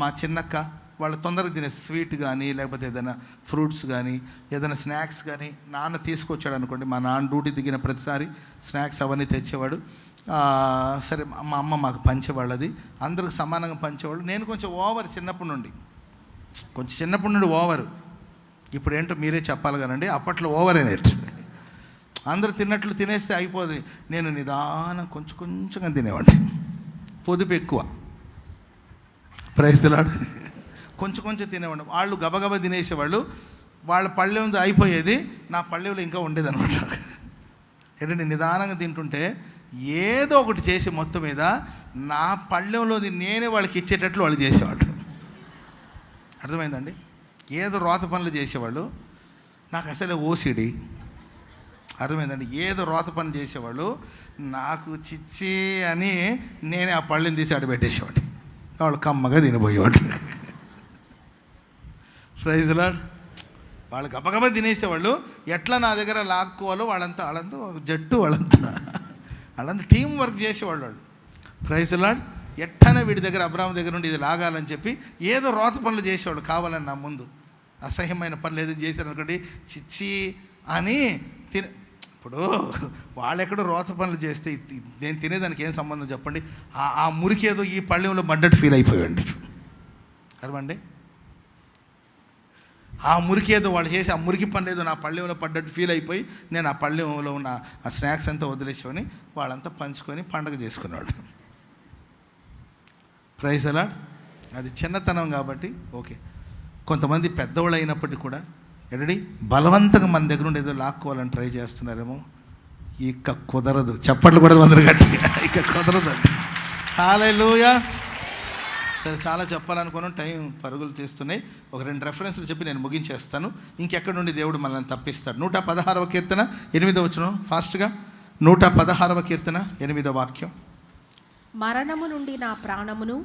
మా చిన్నక్క వాళ్ళు తొందరగా తినే స్వీట్ కానీ లేకపోతే ఏదైనా ఫ్రూట్స్ కానీ ఏదైనా స్నాక్స్ కానీ నాన్న తీసుకొచ్చాడు అనుకోండి. మా నాన్న డ్యూటీ దిగిన ప్రతిసారి స్నాక్స్ అవన్నీ తెచ్చేవాడు. సరే మా అమ్మ మాకు పంచేవాళ్ళు. అది అందరికి సమానంగా పంచేవాళ్ళు. నేను కొంచెం ఓవర్ చిన్నప్పటి నుండి ఓవరు. ఇప్పుడు ఏంటో మీరే చెప్పాలి కానండి. అప్పట్లో ఓవరే నేర్చు. అందరూ తిన్నట్లు తినేస్తే అయిపోదు. నేను నిదానం కొంచెంగా తినేవాడిని. పొదుపు ఎక్కువ. Praise Lord. కొంచెం తినేవాడు. వాళ్ళు గబగబా తినేసేవాళ్ళు. వాళ్ళ పళ్ళెం అయిపోయేది, నా పళ్ళెంలో ఇంకా ఉండేది అనమాట. ఏంటంటే నిదానంగా తింటుంటే ఏదో ఒకటి చేసి మొత్తం మీద నా పళ్ళెంలోది నేనే వాళ్ళకి ఇచ్చేటట్లు వాళ్ళు చేసేవాళ్ళు. అర్థమైందండి? ఏదో రోత పనులు చేసేవాళ్ళు. నాకు అసలే ఓసిడి. అర్థమైందండి? ఏదో రోత పనులు చేసేవాళ్ళు. నాకు చిచ్చి అని నేనే ఆ పళ్ళెం తీసి ఆడబెట్టేసేవాడు. వాళ్ళు కమ్మగా తినిపోయేవాడు. Praise lord. వాళ్ళు గబగబా తినేసేవాళ్ళు. ఎట్లా నా దగ్గర లాక్కోవాలో వాళ్ళంతా జట్టు, వాళ్ళంతా టీం వర్క్ చేసేవాళ్ళు. Praise Lord. ఎట్టనే వీడి దగ్గర అబ్రాహాము దగ్గర నుండి ఇది లాగాలని చెప్పి ఏదో రోత పనులు చేసేవాళ్ళు కావాలని నా ముందు. అసహ్యమైన పనులు ఏదో చేశారు అనుకోండి, చిచ్చి అని ఇప్పుడు వాళ్ళు ఎక్కడో రోత పనులు చేస్తే నేను తినేదానికి ఏం సంబంధం చెప్పండి. ఆ మురికి ఏదో ఈ పళ్ళెంలో పడ్డట్టు ఫీల్ అయిపోయాడు. అర్థమండి? ఆ మురికి ఏదో వాళ్ళు చేసి ఆ మురికి పని ఏదో నా పళ్ళెంలో పడ్డట్టు ఫీల్ అయిపోయి నేను ఆ పళ్ళెంలో ఉన్న ఆ స్నాక్స్ అంతా వదిలేసుకొని వాళ్ళంతా పంచుకొని పండగ చేసుకునేవాళ్ళు. ప్రైజ్ అలార్డ్. అది చిన్నతనం కాబట్టి ఓకే. కొంతమంది పెద్దవాళ్ళు అయినప్పటికీ కూడా బలవంతంగా మన దగ్గర నుండి ఏదో లాక్కోవాలని ట్రై చేస్తున్నారేమో. ఇక కుదరదు. చప్పట్లు కూడా అందరు గట్టిగా. ఇక కుదరదు. హల్లెలూయా. సరే, చాలా చెప్పాలనుకున్నాను, టైం పరుగులు తీస్తున్నాయి. ఒక 2 రెఫరెన్స్లు చెప్పి నేను ముగించేస్తాను. ఇంకెక్కడి నుండి దేవుడు మనల్ని తప్పిస్తాడు. 116వ కీర్తన 8వ వచనం ఫాస్ట్గా. 116వ కీర్తన 8వ వాక్యం. మరణము నుండి నా ప్రాణమును,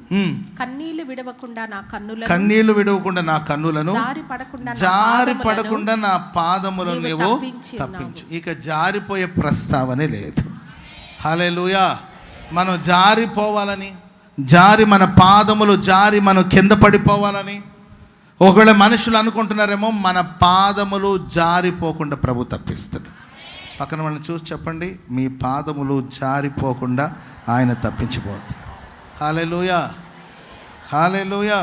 కన్నీళ్లు విడవకుండా నా కన్నులను, జారి పడకుండా నా పాదములను నీవు తప్పించు. ఇక జారిపోయే ప్రస్తావనే లేదు. హల్లెలూయా. మనం జారిపోవాలని, మన పాదములు జారి మనం కింద పడిపోవాలని, ఒకవేళ మనుషులు అనుకుంటున్నారేమో మన పాదములు జారిపోకుండా ప్రభు తప్పిస్తాడు. పక్కన వాళ్ళని చూసి చెప్పండి, మీ పాదములు జారిపోకుండా ఆయన తప్పించిపోతాడు. హల్లెలూయా, హల్లెలూయా.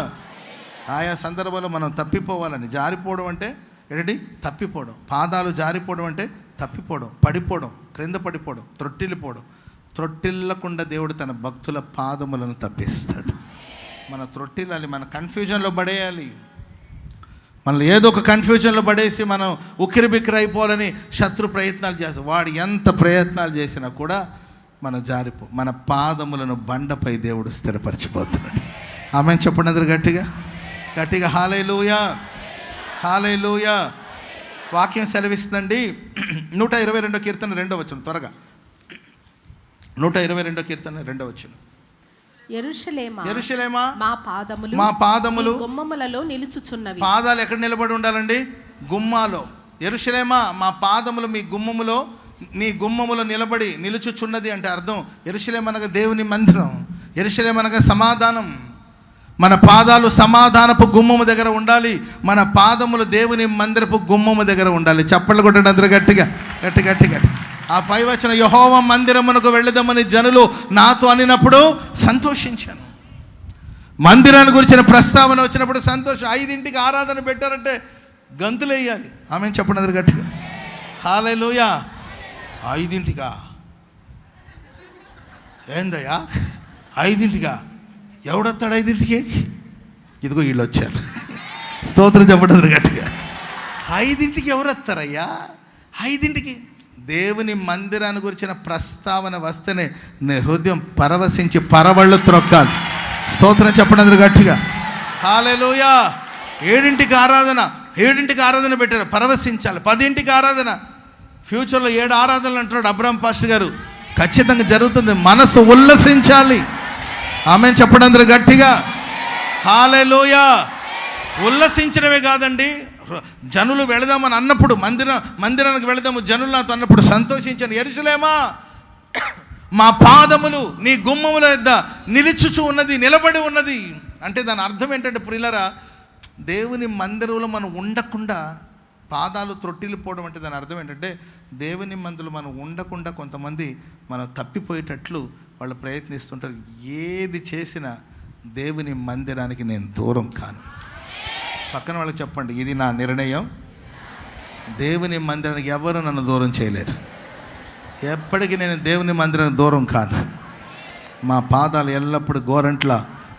ఆయా సందర్భంలో మనం తప్పిపోవాలని, జారిపోవడం అంటే ఏంటి? తప్పిపోవడం. పాదాలు జారిపోవడం అంటే తప్పిపోవడం, పడిపోవడం, క్రింద పడిపోవడం, త్రొట్టిల్లిపోవడం. త్రొట్టిల్లకుండా దేవుడు తన భక్తుల పాదములను తప్పిస్తాడు. మన త్రొట్టిల్లాలి, మన కన్ఫ్యూజన్లో పడేయాలి. మనల్ని ఏదో ఒక కన్ఫ్యూజన్లో పడేసి మనం ఉక్కిరి బిక్కిరి అయిపోవాలని శత్రు ప్రయత్నాలు చేస్తాం. వాడు ఎంత ప్రయత్నాలు చేసినా కూడా మనం మన పాదములను బండపై దేవుడు స్థిరపరిచిపోతున్నాడు. ఆమెను చెప్పండి అందరూ గట్టిగా గట్టిగా హల్లెలూయా, హల్లెలూయా. వాక్యం సెలవిస్తుందండి. 122 కీర్తన 2వ వచనం, త్వరగా 122 కీర్తన 2వ వచనం. యెరూషలేమా మా పాదములు గుమ్మములలో నిలుచుచున్నవి. పాదాలు ఎక్కడ నిలబడి ఉండాలండి? గుమ్మాలో. యెరూషలేమా మా పాదములు మీ గుమ్మములో, నీ గుమ్మములో నిలుచుచున్నది అంటే అర్థం యెరూషలేము అనగా దేవుని మందిరం, యెరూషలేము అనగా సమాధానం. మన పాదాలు సమాధానపు గుమ్మము దగ్గర ఉండాలి. మన పాదములు దేవుని మందిరపు గుమ్మము దగ్గర ఉండాలి. చప్పట్లు కొట్టండి అందరూ గట్టిగా గట్టి గట్టి గట్టి. ఆ పై వచనం, యెహోవా మందిరమునకు వెళ్ళదామని జనులు నాతో అనినప్పుడు సంతోషించాను. మందిరాన్ని గురించిన ప్రస్తావన వచ్చినప్పుడు సంతోషం. 5ంటికి ఆరాధన పెట్టారంటే గంతులు వేయాలి. ఆమె చెప్పండి అందరు గట్టిగా హల్లెలూయా. 5ంటికా? ఏందయ్యా 5ంటికా? ఎవడొస్తాడు 5ంటికి? ఇదిగో వీళ్ళు వచ్చారు. స్తోత్రం చెప్పండి గట్టిగా. 5ంటికి ఎవరు వస్తారయ్యా? 5ంటికి దేవుని మందిరాన్ని గురించిన ప్రస్తావన వస్తేనే నీ హృదయం పరవశించి పరవళ్ళు త్రొక్కాలి. స్తోత్రం చెప్పండి గట్టిగా హల్లెలూయా. 7ంటికి ఆరాధన పెట్టారు, పరవశించాలి. 10ంటికి ఆరాధన. ఫ్యూచర్లో 7 ఆరాధనలు అంటున్నాడు అబ్రహాం పాస్టర్ గారు. ఖచ్చితంగా జరుగుతుంది. మనసు ఉల్లసించాలి. ఆమె చెప్పండి అందరూ గట్టిగా హల్లెలూయా. ఉల్లసించడమే కాదండి, జనులు వెళదామని అన్నప్పుడు, మందిరానికి వెళదాము జనులు నాతో అన్నప్పుడు సంతోషించాను. యెరూషలేమా మా పాదములు నీ గుమ్మముల యొద్ద నిలుచుచు ఉన్నది, నిలబడి ఉన్నది అంటే దాని అర్థం ఏంటంటే ప్రియులారా, దేవుని మందిరంలో మనం ఉండకుండా పాదాలు త్రొట్టిల్లిపోవడం అంటే దాని అర్థం ఏంటంటే దేవుని మందిరంలో మనం ఉండకుండా కొంతమంది మనం తప్పిపోయేటట్లు వాళ్ళు ప్రయత్నిస్తుంటారు. ఏది చేసినా దేవుని మందిరానికి నేను దూరం కాను. పక్కన వాళ్ళకి చెప్పండి, ఇది నా నిర్ణయం. దేవుని మందిరానికి ఎవరు నన్ను దూరం చేయలేరు. ఎప్పటికీ నేను దేవుని మందిరానికి దూరం కాను. మా పాదాలు ఎల్లప్పుడూ గోరంట్ల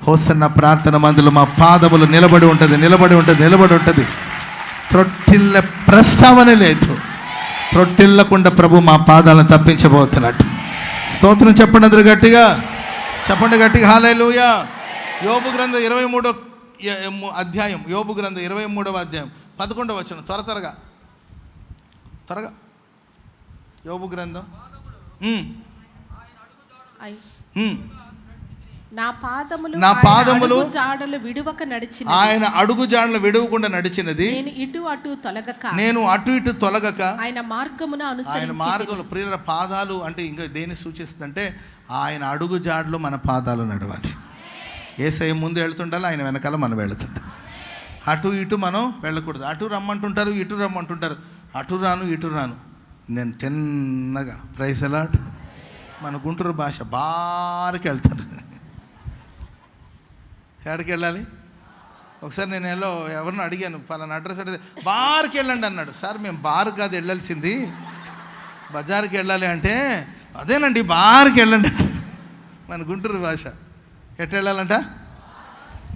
హోసన్న ప్రార్థన మందిలో మా పాదములు నిలబడి ఉంటుంది. త్రొట్టిల్ల ప్రస్తావన లేదు. త్రొట్టిల్లకుండా ప్రభు మా పాదాలను తప్పించబోతున్నట్టు. స్తోత్రం చెప్పండి అందరూ గట్టిగా హల్లెలూయా. యోబు గ్రంథం 23వ అధ్యాయం, యోబు గ్రంథం 23వ అధ్యాయం 11వ వచనం. త్వరగా యోబు గ్రంథం. నా పాదములు జాడలు విడువక నడిచినది. ఆయన అడుగు జాడలు విడవకుండా నడిచినది. నేను అటు ఇటు తొలగక ఆయన మార్గమును ప్రియుల పాదాలు అంటే ఇంకా దేన్ని సూచిస్తుందంటే ఆయన అడుగు జాడలు మన పాదాలు నడవాలి. యేసయ్య ముందు వెళ్తుండాలి, ఆయన వెనకాల మనం వెళుతుంటాం. అటు ఇటు మనం వెళ్ళకూడదు. అటు రమ్మంటుంటారు, ఇటు రమ్మంటుంటారు. అటు రాను ఇటు రాను. నేను చిన్నగా ప్రైజ్ అలాట్ మన గుంటూరు భాష బారికి వెళ్తారు. ఎక్కడికి వెళ్ళాలి? ఒకసారి నేను ఎవరిని అడిగాను, పలానా అడ్రస్ అడిగితే బార్కి వెళ్ళండి అన్నాడు. సార్ మేము బార్ కాదు వెళ్ళాల్సింది, బజార్కి వెళ్ళాలి అంటే అదేనండి బార్కి వెళ్ళండి అంటే మన గుంటూరు భాష. ఎట్లా వెళ్ళాలంట?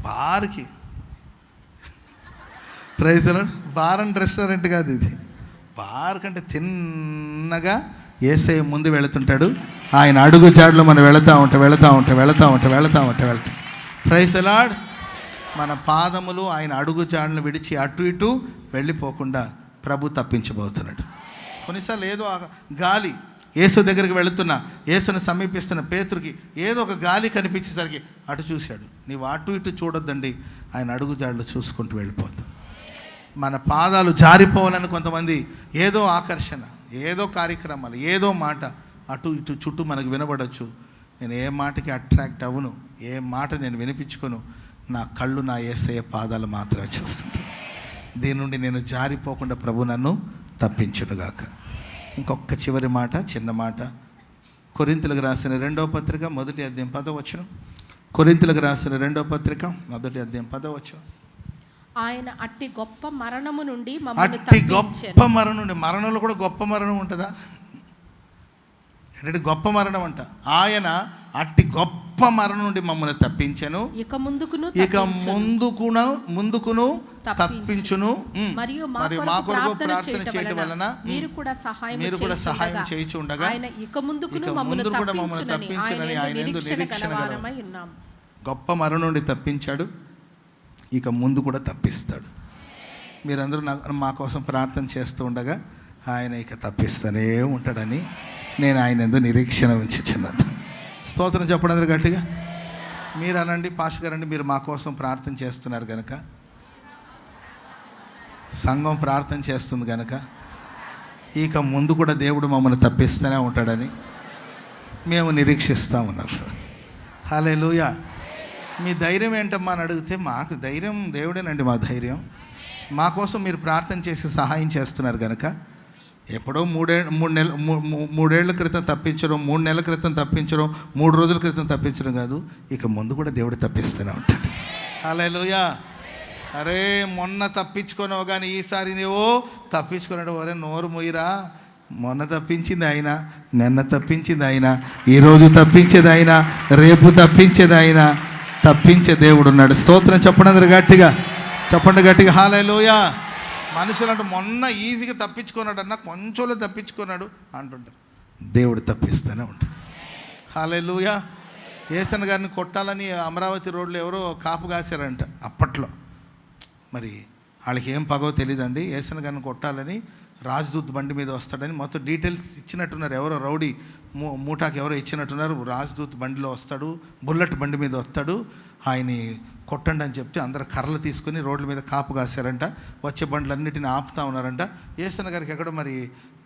బార్కి. Praise a lot. Bar and restaurant కాదు ఇది. బార్ కంటే తిన్నగా యేసయ్య ముందు వెళుతుంటాడు. ఆయన అడుగు జాడలో మనం వెళుతూ ఉంటాం. Praise a lot. మన పాదములు ఆయన అడుగు జాడలను విడిచి అటు ఇటు వెళ్ళిపోకుండా ప్రభు తప్పించబోతున్నాడు. కొన్నిసార్లు ఏదో గాలి యేసు దగ్గరికి వెళుతున్నా, యేసుని సమీపిస్తున్న పేతురుకి ఏదో ఒక గాలి కనిపించేసరికి అటు చూశాడు. నీవు అటు ఇటు చూడొద్దండి, ఆయన అడుగు జాడలు చూసుకుంటూ వెళ్ళిపోతాం. మన పాదాలు జారిపోవాలని కొంతమంది ఏదో ఆకర్షణ, ఏదో కార్యక్రమాలు, ఏదో మాట అటు ఇటు చుట్టూ మనకు వినబడవచ్చు. నేను ఏ మాటకి అట్రాక్ట్ అవ్వను, ఏ మాట నేను వినిపించుకోను. నా కళ్ళు నా యేసయ్య పాదాలు మాత్రమే చూస్తుంటాయి. దీని నుండి నేను జారిపోకుండా ప్రభు నన్ను తప్పించునుగాక. ఇంకొక చివరి మాట, చిన్న మాట. కొరింథీయులకు రాసిన 2వ పత్రిక 1వ అధ్యాయం 10వ వచనం. కొరింథీయులకు రాసిన 2వ పత్రిక 1వ అధ్యాయం 10వ వచనం. ఆయన అట్టి గొప్ప మరణము నుండి అట్టి గొప్ప మరణం నుండి, మరణంలో కూడా గొప్ప మరణం ఉంటుందా? అంటే గొప్ప మరణం అంట. ఆయన అట్టి గొప్ప మరణం నుండి మమ్మల్ని తప్పించెను, ఇక ముందుకును తప్పించును. మరియు మా కొరకు ప్రార్థన చేయడం వలన మీరు కూడా సహాయం చేయుచు ఉండగా ఇక ముందు కూడా మమ్మల్ని తప్పించనని ఆయన యందు నిరీక్షణ గలవారమై ఉన్నాం. గొప్ప మరణం నుండి తప్పించాడు, ఇక ముందు కూడా తప్పిస్తాడు. మీరందరూ మా కోసం ప్రార్థన చేస్తూ ఉండగా ఆయన ఇక తప్పిస్తూనే ఉంటాడని నేను ఆయన యందు నిరీక్షణ ఉంచుచున్నాను. స్తోత్రం చెప్పండి అందరూ గట్టిగా. మీరు అనండి, పాస్టర్ గారండి, మీరు మా కోసం ప్రార్థన చేస్తున్నారు కనుక, సంఘం ప్రార్థన చేస్తుంది కనుక ఇక ముందు కూడా దేవుడు మమ్మల్ని తప్పిస్తూనే ఉంటాడని మేము నిరీక్షిస్తూ ఉన్నాం. హల్లెలూయా. మీ ధైర్యం ఏంటమ్మా అని అడిగితే, మాకు ధైర్యం దేవుడేనండి. మా ధైర్యం మా కోసం మీరు ప్రార్థన చేసి సహాయం చేస్తున్నారు కనుక ఎప్పుడో 3 ఏళ్ల క్రితం తప్పించడం, 3 నెలల క్రితం తప్పించడం, 3 రోజుల క్రితం తప్పించడం కాదు, ఇక ముందు కూడా దేవుడు తప్పిస్తూనే ఉంటాడు. హల్లెలూయా. అరే మొన్న తప్పించుకున్నావు కానీ ఈసారి నువ్వు తప్పించుకున్నాడు. ఒరే నోరు మొయ్యరా, మొన్న తప్పించింది ఆయన, నిన్న తప్పించింది ఆయన, ఈరోజు తప్పించేది ఆయన, రేపు తప్పించేది ఆయన. తప్పించే దేవుడు ఉన్నాడు. స్తోత్రం చెప్పండి అందరు గట్టిగా, చెప్పండి గట్టిగా. హల్లెలూయా. మనుషులు అంటే మొన్న ఈజీగా తప్పించుకున్నాడు అన్న, కొంచెంలో తప్పించుకున్నాడు అంటుంటారు. దేవుడు తప్పిస్తూనే ఉంటాడు. హల్లెలూయా. యేసన్న గారిని కొట్టాలని అమరావతి రోడ్లో ఎవరో కాపు కాశారంట అప్పట్లో. మరి వాళ్ళకి ఏం పగో తెలియదండి. యేసన్న గారిని కొట్టాలని రాజదూత్ బండి మీద వస్తాడని మొత్తం డీటెయిల్స్ ఇచ్చినట్టున్నారు. ఎవరో రౌడీ మూటాకి ఎవరో ఇచ్చినట్టున్నారు. రాజదూత్ బండిలో వస్తాడు, బుల్లెట్ బండి మీద వస్తాడు, ఆయన్ని కొట్టండి అని చెప్తే అందరు కర్రలు తీసుకుని రోడ్ల మీద కాపు కాశారంట. వచ్చే బండ్లన్నిటిని ఆపుతా ఉన్నారంట. యేసన్న గారికి ఎక్కడో మరి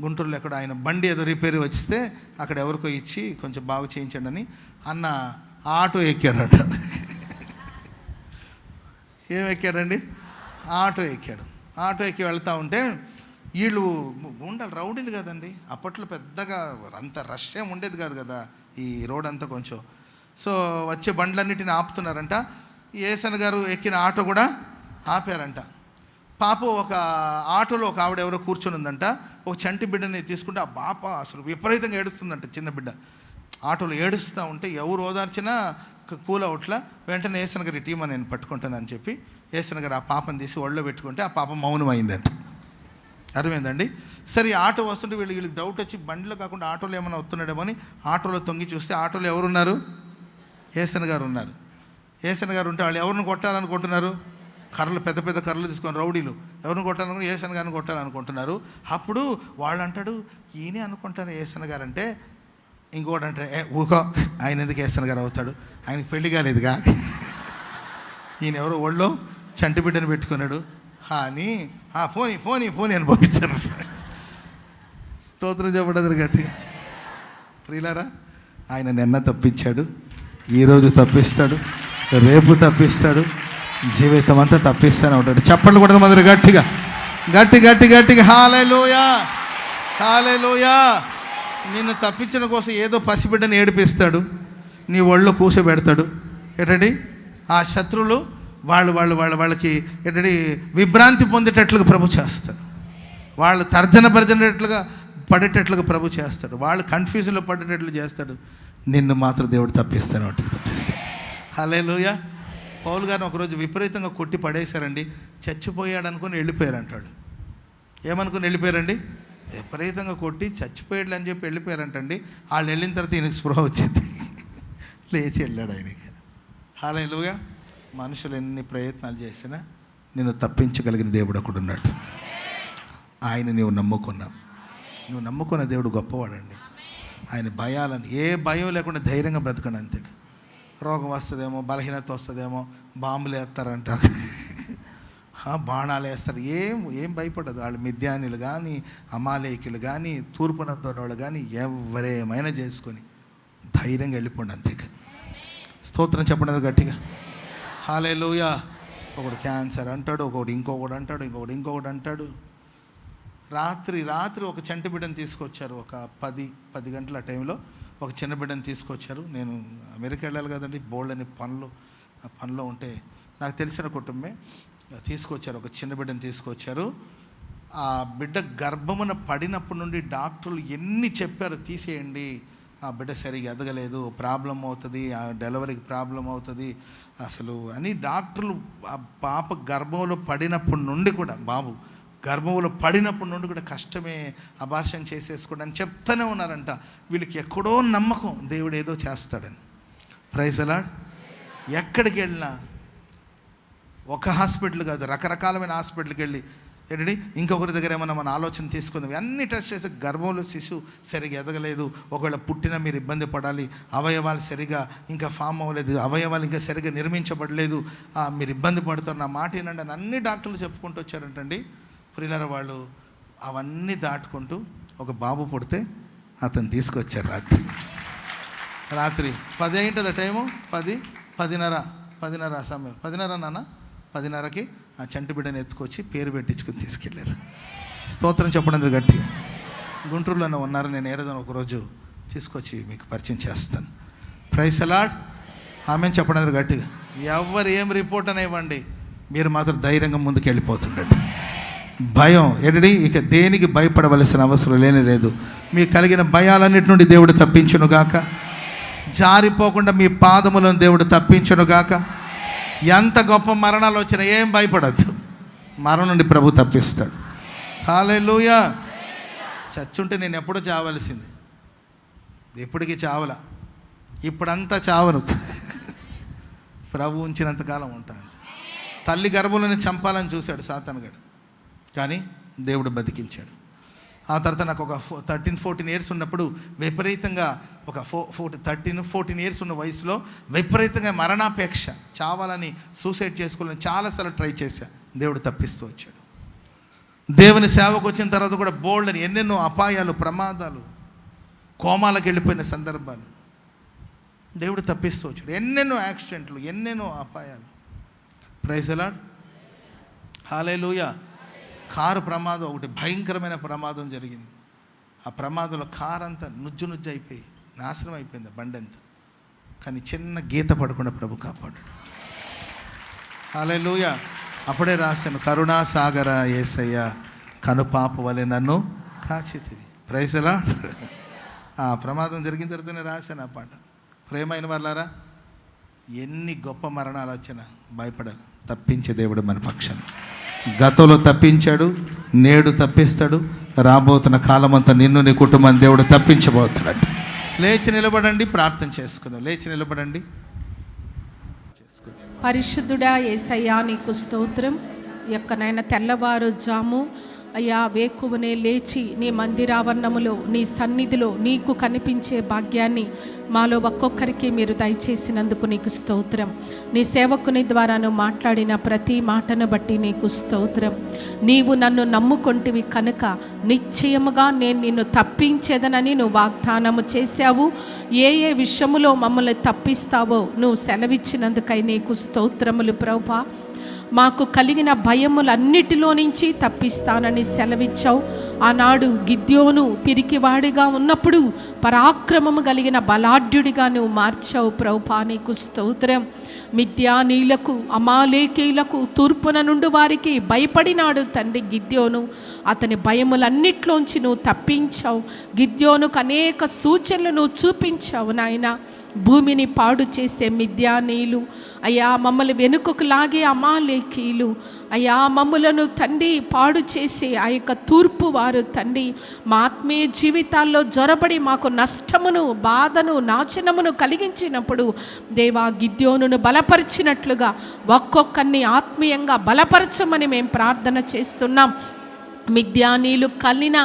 గుంటూరులో ఎక్కడో ఆయన బండి ఏదో రిపేర్ వచ్చిస్తే అక్కడ ఎవరికో ఇచ్చి కొంచెం బాగు చేయించండి అని అన్న ఆటో ఎక్కాడంట. ఏం ఎక్కాడండి? ఆటో ఎక్కాడు. ఆటో ఎక్కి వెళ్తూ ఉంటే వీళ్ళు ఉండాలి, రౌడీలు కదండి అప్పట్లో, పెద్దగా అంత రష్ ఏం ఉండేది కాదు కదా ఈ రోడ్ అంతా కొంచెం. సో వచ్చే బండ్లన్నిటిని ఆపుతున్నారంట. యేసన్న గారు ఎక్కిన ఆటో కూడా ఆపారంట. పాప ఒక ఆటోలో ఒక ఆవిడ ఎవరో కూర్చొని ఉందంట. ఒక చంటి బిడ్డని తీసుకుంటే ఆ పాప అసలు విపరీతంగా ఏడుస్తుందంట. చిన్న బిడ్డ ఆటోలో ఏడుస్తూ ఉంటే ఎవరు ఓదార్చినా కూల్ అవుట్లా. వెంటనే యేసన్న గారి టీమని నేను పట్టుకుంటానని చెప్పి యేసన్న గారు ఆ పాపను తీసి ఒళ్ళో పెట్టుకుంటే ఆ పాప మౌనం అయిందంట. అర్థమైందండి. సరే ఆటో వస్తుంటే వీళ్ళకి డౌట్ వచ్చి బండిలో కాకుండా ఆటోలో ఏమైనా వస్తున్నాడేమో అని ఆటోలో తొంగి చూస్తే ఆటోలో ఎవరున్నారు? యేసన్న గారు ఉన్నారు. యేసన్న గారు ఉంటే వాళ్ళు ఎవరిని కొట్టాలనుకుంటున్నారు? కర్రలు, పెద్ద పెద్ద కర్రలు తీసుకొని రౌడీలు ఎవరిని కొట్టాలనుకుంటే యేసన్న గారిని కొట్టాలనుకుంటున్నారు. అప్పుడు వాళ్ళు అంటాడు, ఈయనే అనుకుంటారు యేసన్న గారు అంటే. ఇంకోటి అంటే ఊకో, ఆయన ఎందుకు యేసన్న గారు అవుతాడు, ఆయనకి పెళ్లి కాలేదుగా, ఈయన ఎవరో ఒళ్ళో చంటి బిడ్డను పెట్టుకున్నాడు అని పోనీ అని పంపించారు. స్తోత్రం చెప్పడం గట్టిగా. ప్రియులారా, ఆయన నిన్న తప్పించాడు, ఈరోజు తప్పిస్తాడు, రేపు తప్పిస్తాడు, జీవితం అంతా తప్పిస్తూనే ఉంటాడు. చప్పట్లు కూడా మొదలు గట్టిగా గట్టిగా. హల్లెలూయా, హల్లెలూయా. నిన్ను తప్పించడం కోసం ఏదో పసిబిడ్డని ఏడిపిస్తాడు, నీ ఒళ్ళో కూర్చోబెడతాడు. ఏంటండి ఆ శత్రువులు వాళ్ళకి ఏంటంటే విభ్రాంతి పొందేటట్లుగా ప్రభు చేస్తాడు. వాళ్ళు తర్జన భర్జనట్లుగా పడేటట్లుగా ప్రభు చేస్తాడు. వాళ్ళు కన్ఫ్యూజన్లో పడేటట్లు చేస్తాడు. నిన్ను మాత్రం దేవుడు తప్పిస్తాడు. హల్లెలూయా. పౌలు గారిని ఒకరోజు విపరీతంగా కొట్టి పడేశారండి. చచ్చిపోయాడు అనుకుని వెళ్ళిపోయారంటాడు. ఏమనుకుని వెళ్ళిపోయారండి? విపరీతంగా కొట్టి చచ్చిపోయాడు అని చెప్పి వెళ్ళిపోయారంటండి. వాళ్ళు వెళ్ళిన తర్వాత ఈయనకి స్పృహ వచ్చింది, లేచి వెళ్ళాడు ఆయనకి. హల్లెలూయా. మనుషులు ఎన్ని ప్రయత్నాలు చేసినా నిన్ను తప్పించగలిగిన దేవుడు ఒకడు ఉన్నాడు. ఆయన నువ్వు నమ్ముకున్న దేవుడు గొప్పవాడండి. ఆయన భయాలని, ఏ భయం లేకుండా ధైర్యంగా బ్రతకండి అంతే. రోగం వస్తుందేమో, బలహీనత వస్తుందేమో, బాంబులు వేస్తారంట, బాణాలు వేస్తారు, ఏం భయపడదు. వాళ్ళు మిద్యానులు కానీ, అమాలేకులు కానీ, తూర్పునందున్న వాళ్ళు కానీ ఎవరేమైనా చేసుకొని ధైర్యంగా వెళ్ళిపోండి అంతే. స్తోత్రం చెప్పండి గట్టిగా. హల్లెలూయా. ఒకడు క్యాన్సర్ అంటాడు, ఒకడు ఇంకొకటి అంటాడు, ఇంకొకటి అంటాడు. రాత్రి ఒక చంటి బిడ్డను తీసుకొచ్చారు. ఒక 10 గంటల టైంలో ఒక చిన్న బిడ్డను తీసుకొచ్చారు. నేను అమెరికా వెళ్ళాలి కదండి, బోల్డ్ అని పనిలో ఉంటే నాకు తెలిసిన కుటుంబమే తీసుకొచ్చారు. ఒక చిన్న బిడ్డను తీసుకొచ్చారు. ఆ బిడ్డ గర్భమున పడినప్పటి నుండి డాక్టర్లు ఎన్ని చెప్పారు, తీసేయండి, ఆ బిడ్డ సరిగా ఎదగలేదు, ప్రాబ్లం అవుతుంది, ఆ డెలివరీకి ప్రాబ్లం అవుతుంది అసలు అని డాక్టర్లు ఆ పాప గర్భంలో పడినప్పటి నుండి కూడా, బాబు గర్భంలో పడినప్పటి నుండి కూడా కష్టమే, అబార్షన్ చేసేసుకోండి అని చెప్తూనే ఉన్నారంట. వీళ్ళకి ఎక్కడో నమ్మకం దేవుడు ఏదో చేస్తాడని. Praise the Lord. ఎక్కడికి వెళ్ళినా, ఒక హాస్పిటల్ కాదు, రకరకాలమైన హాస్పిటల్కి వెళ్ళి ఏంటండి ఇంకొకరి దగ్గర ఏమన్నా మన ఆలోచన తీసుకుందాం, అన్ని టెస్ట్ చేసి గర్భంలో శిశువు సరిగా ఎదగలేదు, ఒకవేళ పుట్టినా మీరు ఇబ్బంది పడాలి, అవయవాలు సరిగా ఇంకా ఫామ్ అవ్వలేదు, అవయవాలు ఇంకా సరిగా నిర్మించబడలేదు, మీరు ఇబ్బంది పడుతున్నారు, నా మాట ఏనండి అని అన్ని డాక్టర్లు చెప్పుకుంటూ వచ్చారంటండి. ప్రియులారా, వాళ్ళు అవన్నీ దాటుకుంటూ ఒక బాబు పుడితే అతను తీసుకొచ్చారు. రాత్రి 10 అయింటుందా టైము, 10:30 సమయం, 10:30 నాన్న, 10:30కి ఆ చంటి బిడ్డని ఎత్తుకొచ్చి పేరు పెట్టించుకుని తీసుకెళ్ళారు. స్తోత్రం చెప్పడం గట్టి. గుంటూరులోనే ఉన్నారు, నేను ఏదైనా ఒకరోజు తీసుకొచ్చి మీకు పరిచయం చేస్తాను. Praise the Lord. ఆమె చెప్పడం గట్టిగా. ఎవరు ఏం రిపోర్ట్ అని ఇవ్వండి, మీరు మాత్రం ధైర్యంగా ముందుకు వెళ్ళిపోతుండండి. భయం ఏంటండి, ఇక దేనికి భయపడవలసిన అవసరం లేదు. మీకు కలిగిన భయాలన్నిటి నుండి దేవుడు తప్పించునుగాక. జారిపోకుండా మీ పాదములను దేవుడు తప్పించునుగాక. ఎంత గొప్ప మరణాలు వచ్చినా ఏం భయపడద్దు, మరణం నుండి ప్రభు తప్పిస్తాడు. హల్లెలూయా. చచ్చుంటే నేను ఎప్పుడూ చావలసింది, ఎప్పటికీ చావల, ఇప్పుడంతా చావను, ప్రభు ఉంచినంతకాలం ఉంటాను. తల్లి గర్భంలోనే చంపాలని చూశాడు సాతానుగాడు, కానీ దేవుడు బతికించాడు. ఆ తర్వాత నాకు ఒక 13-14 ఇయర్స్ ఉన్నప్పుడు విపరీతంగా, ఒక 13-14 ఇయర్స్ ఉన్న వయసులో విపరీతంగా మరణాపేక్ష, చావాలని, సూసైడ్ చేసుకోవాలని చాలాసార్లు ట్రై చేశా. దేవుడు తప్పిస్తూ వచ్చాడు. దేవుని సేవకు వచ్చిన తర్వాత కూడా బోల్డ్ అని ఎన్నెన్నో అపాయాలు, ప్రమాదాలు, కోమాలకు వెళ్ళిపోయిన సందర్భాలు దేవుడు తప్పిస్తూ వచ్చాడు. ఎన్నెన్నో యాక్సిడెంట్లు, ఎన్నెన్నో అపాయాలు. Praise the Lord. హల్లెలూయా. కారు ప్రమాదం, ఒకటి భయంకరమైన ప్రమాదం జరిగింది. ఆ ప్రమాదంలో కారు అంతా నుజ్జు అయిపోయి నాశనం అయిపోయింది, బండి అంతా. కానీ చిన్న గీత పడకుండా ప్రభు కాపాడాడు. హల్లెలూయా. అప్పుడే రాశాను, కరుణా సాగర యేసయ్య కనుపాప వలె నన్ను కాచితివి. Praise the lord. ఆ ప్రమాదం జరిగిన తర్వాతనే రాశాను ఆ పాట. ప్రేమైన వాళ్ళారా, ఎన్ని గొప్ప మరణాలు వచ్చినా భయపడాలి, తప్పించే దేవుడు మన పక్షాన. గతంలో తప్పించాడు, నేడు తప్పిస్తాడు, రాబోతున్న కాలమంతా నిన్ను, నీ కుటుంబాన్ని దేవుడు తప్పించబోతున్నాడు. లేచి నిలబడండి, ప్రార్థన చేసుకుందాం. లేచి నిలబడండి. పరిశుద్ధుడా యేసయ్యా, నీకు స్తోత్రం. యొక్కనైనా తెల్లవారు జాము అయ్యా వేకువనే లేచి నీ మందిరావరణములో, నీ సన్నిధిలో నీకు కనిపించే భాగ్యాన్ని మాలో ఒక్కొక్కరికి మీరు దయచేసినందుకు నీకు స్తోత్రం. నీ సేవకుని ద్వారా నువ్వు మాట్లాడిన ప్రతి మాటను బట్టి నీకు స్తోత్రం. నీవు నన్ను నమ్ముకొంటివి కనుక నిశ్చయముగా నేను నిన్ను తప్పించేదనని నువ్వు వాగ్దానము చేశావు. ఏ ఏ విషయములో మమ్మల్ని తప్పిస్తావో నువ్వు సెలవిచ్చినందుకై నీకు స్తోత్రములు ప్రభువా. మాకు కలిగిన భయములన్నిటిలో నుంచి తప్పిస్తానని సెలవిచ్చావు. ఆనాడు గిద్యోను పిరికివాడిగా ఉన్నప్పుడు పరాక్రమము కలిగిన బలాఢ్యుడిగా నువ్వు మార్చావు ప్రభువా, నీకు స్తోత్రం. మిద్యానీయులకు, అమాలేకీయులకు తూర్పున నుండి వారికి భయపడినాడు తండ్రి గిద్యోను. అతని భయములన్నిట్లోంచి నువ్వు తప్పించావు. గిద్యోనుకు అనేక సూచనలు నువ్వు చూపించావు నాయన. భూమిని పాడు చేసే మిద్యానీయులు అయ్యా, మమ్మల్ని వెనుకకు లాగే అమాలేకీయులు అయ్యా, మమ్మలను తండ్రి పాడు చేసే ఆ యొక్క తూర్పు వారు తండ్రి మా ఆత్మీయ జీవితాల్లో జొరబడి మాకు నష్టమును, బాధను, నాశనమును కలిగించినప్పుడు దేవా, గిద్యోనును బలపరిచినట్లుగా ఒక్కొక్కరిని ఆత్మీయంగా బలపరచమని మేము ప్రార్థన చేస్తున్నాం. మిద్యానీయులు కలిగిన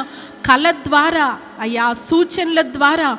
కళ ద్వారా అయ్యా, సూచనల ద్వారా,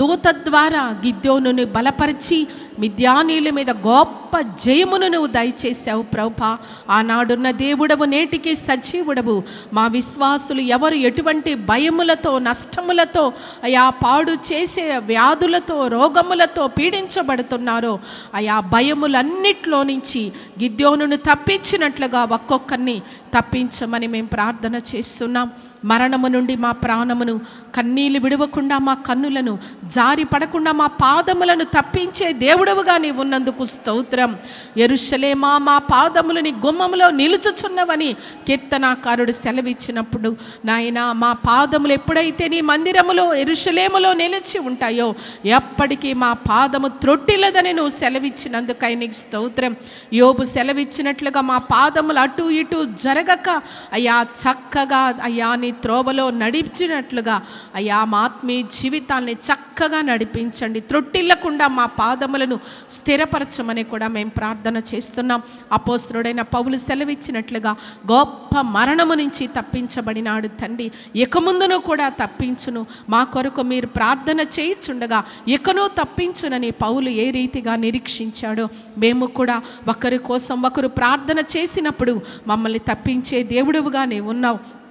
దూత ద్వారా గిద్యోనుని బలపరిచి మిద్యానీయుల మీద గొప్ప జయమును నువ్వు దయచేసావు ప్రభా. ఆనాడున్న దేవుడవు నేటికి సజీవుడవు. మా విశ్వాసులు ఎవరు ఎటువంటి భయములతో నష్టములతో అయా పాడు చేసే వ్యాధులతో రోగములతో పీడించబడుతున్నారో అయా భయములన్నిట్లో నుంచి గిద్యోనును తప్పించినట్లుగా ఒక్కొక్కరిని తప్పించమని మేము ప్రార్థన చేస్తున్నాం. మరణము నుండి మా ప్రాణమును, కన్నీళ్ళు విడవకుండా మా కన్నులను, జారి పడకుండా మా పాదములను తప్పించే దేవుడవుగా నీవు ఉన్నందుకు స్తోత్రం. యెరూషలేమా, మా పాదములని గుమ్మములో నిలుచుచున్నవని కీర్తనాకారుడు సెలవిచ్చినప్పుడు నాయన, మా పాదములు ఎప్పుడైతే నీ మందిరములో యెరూషలేములో నిలిచి ఉంటాయో ఎప్పటికీ మా పాదము త్రొట్టిల్లదని నువ్వు సెలవిచ్చినందుకై నీకు స్తోత్రం. యోబు సెలవిచ్చినట్లుగా మా పాదములు అటు ఇటు జరగక అయ్యా చక్కగా అయ్యా నీ త్రోవలో నడిచినట్లుగా అయ్యా మా ఆత్మీయ జీవితాన్ని చక్కగా నడిపించండి. త్రొట్టిల్లకుండా మా పాదములను స్థిరపరచమని కూడా మేము ప్రార్థన చేస్తున్నాం. అపోస్తలుడైన పౌలు సెలవిచ్చినట్లుగా గొప్ప మరణము నుంచి తప్పించబడినాడు తండ్రి. ఇక ముందును కూడా తప్పించును. మా కొరకు మీరు ప్రార్థన చేయుచుండగా ఇకనూ తప్పించునని పౌలు ఏ రీతిగా నిరీక్షించాడో మేము కూడా ఒకరి కోసం ఒకరు ప్రార్థన చేసినప్పుడు మమ్మల్ని తప్పించే దేవుడువుగా నీవు ఉన్నావు.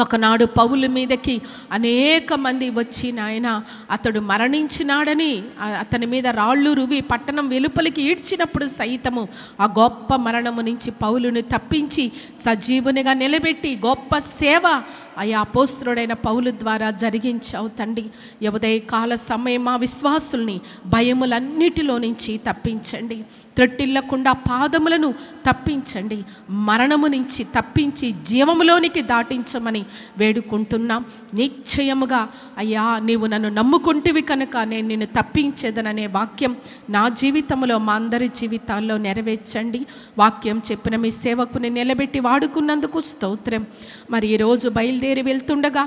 ఒకనాడు పౌలు మీదకి అనేక మంది వచ్చి నాయన అతడు మరణించినాడని అతని మీద రాళ్ళు రువి పట్టణం వెలుపలికి ఈడ్చినప్పుడు సైతము ఆ గొప్ప మరణము నుంచి పౌలుని తప్పించి సజీవునిగా నిలబెట్టి గొప్ప సేవ అయా అపోస్తలుడైన పౌలు ద్వారా జరిగించావు తండ్రి. ఉదయ కాల సమయం మా విశ్వాసుల్ని భయములన్నిటిలో నుంచి తప్పించండి. త్రొట్టిల్లకుండా పాదములను తప్పించండి. మరణము నుంచి తప్పించి జీవములోనికి దాటించమని వేడుకుంటున్నాం. నిశ్చయముగా అయ్యా నీవు నన్ను నమ్ముకుంటివి కనుక నేను నిన్ను తప్పించేదననే వాక్యం నా జీవితంలో మా అందరి జీవితాల్లో నెరవేర్చండి. వాక్యం చెప్పిన మీ సేవకుని నిలబెట్టి వాడుకున్నందుకు స్తోత్రం. మరి ఈరోజు బయలుదేరి వెళ్తుండగా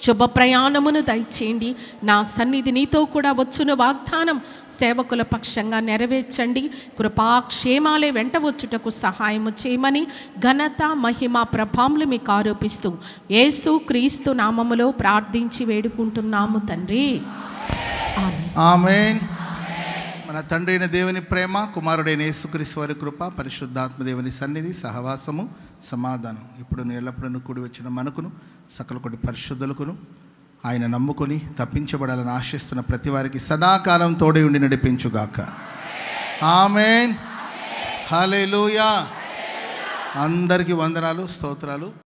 శుభ ప్రయాణమును దయచేయండి. నా సన్నిధి నీతో కూడా వచ్చును వాగ్దానం సేవకుల పక్షంగా నెరవేర్చండి. కృపాక్షేమాలే వెంట వచ్చుటకు సహాయము చేయమని ఘనత మహిమ ప్రభాములు మీకు ఆరోపిస్తూ యేసు క్రీస్తు నామములో ప్రార్థించి వేడుకుంటున్నాము తండ్రి. ఆమేన్. మన తండ్రి అయిన దేవుని ప్రేమ, కుమారుడైన యేసుక్రీస్తు వారి కృప, పరిశుద్ధాత్మ దేవుని సన్నిధి, సహవాసము, సమాధానం ఇప్పుడు ఎల్లప్పుడూ కూడి వచ్చిన మనకును సకల కొడి పరిశుద్ధులకును ఆయన నమ్ముకొని తప్పించబడాలని ఆశిస్తున్న ప్రతి వారికి సదాకాలం తోడై ఉండి నడిపించుగాక. ఆమేన్. హల్లెలూయా. అందరికీ వందనాలు, స్తోత్రాలు.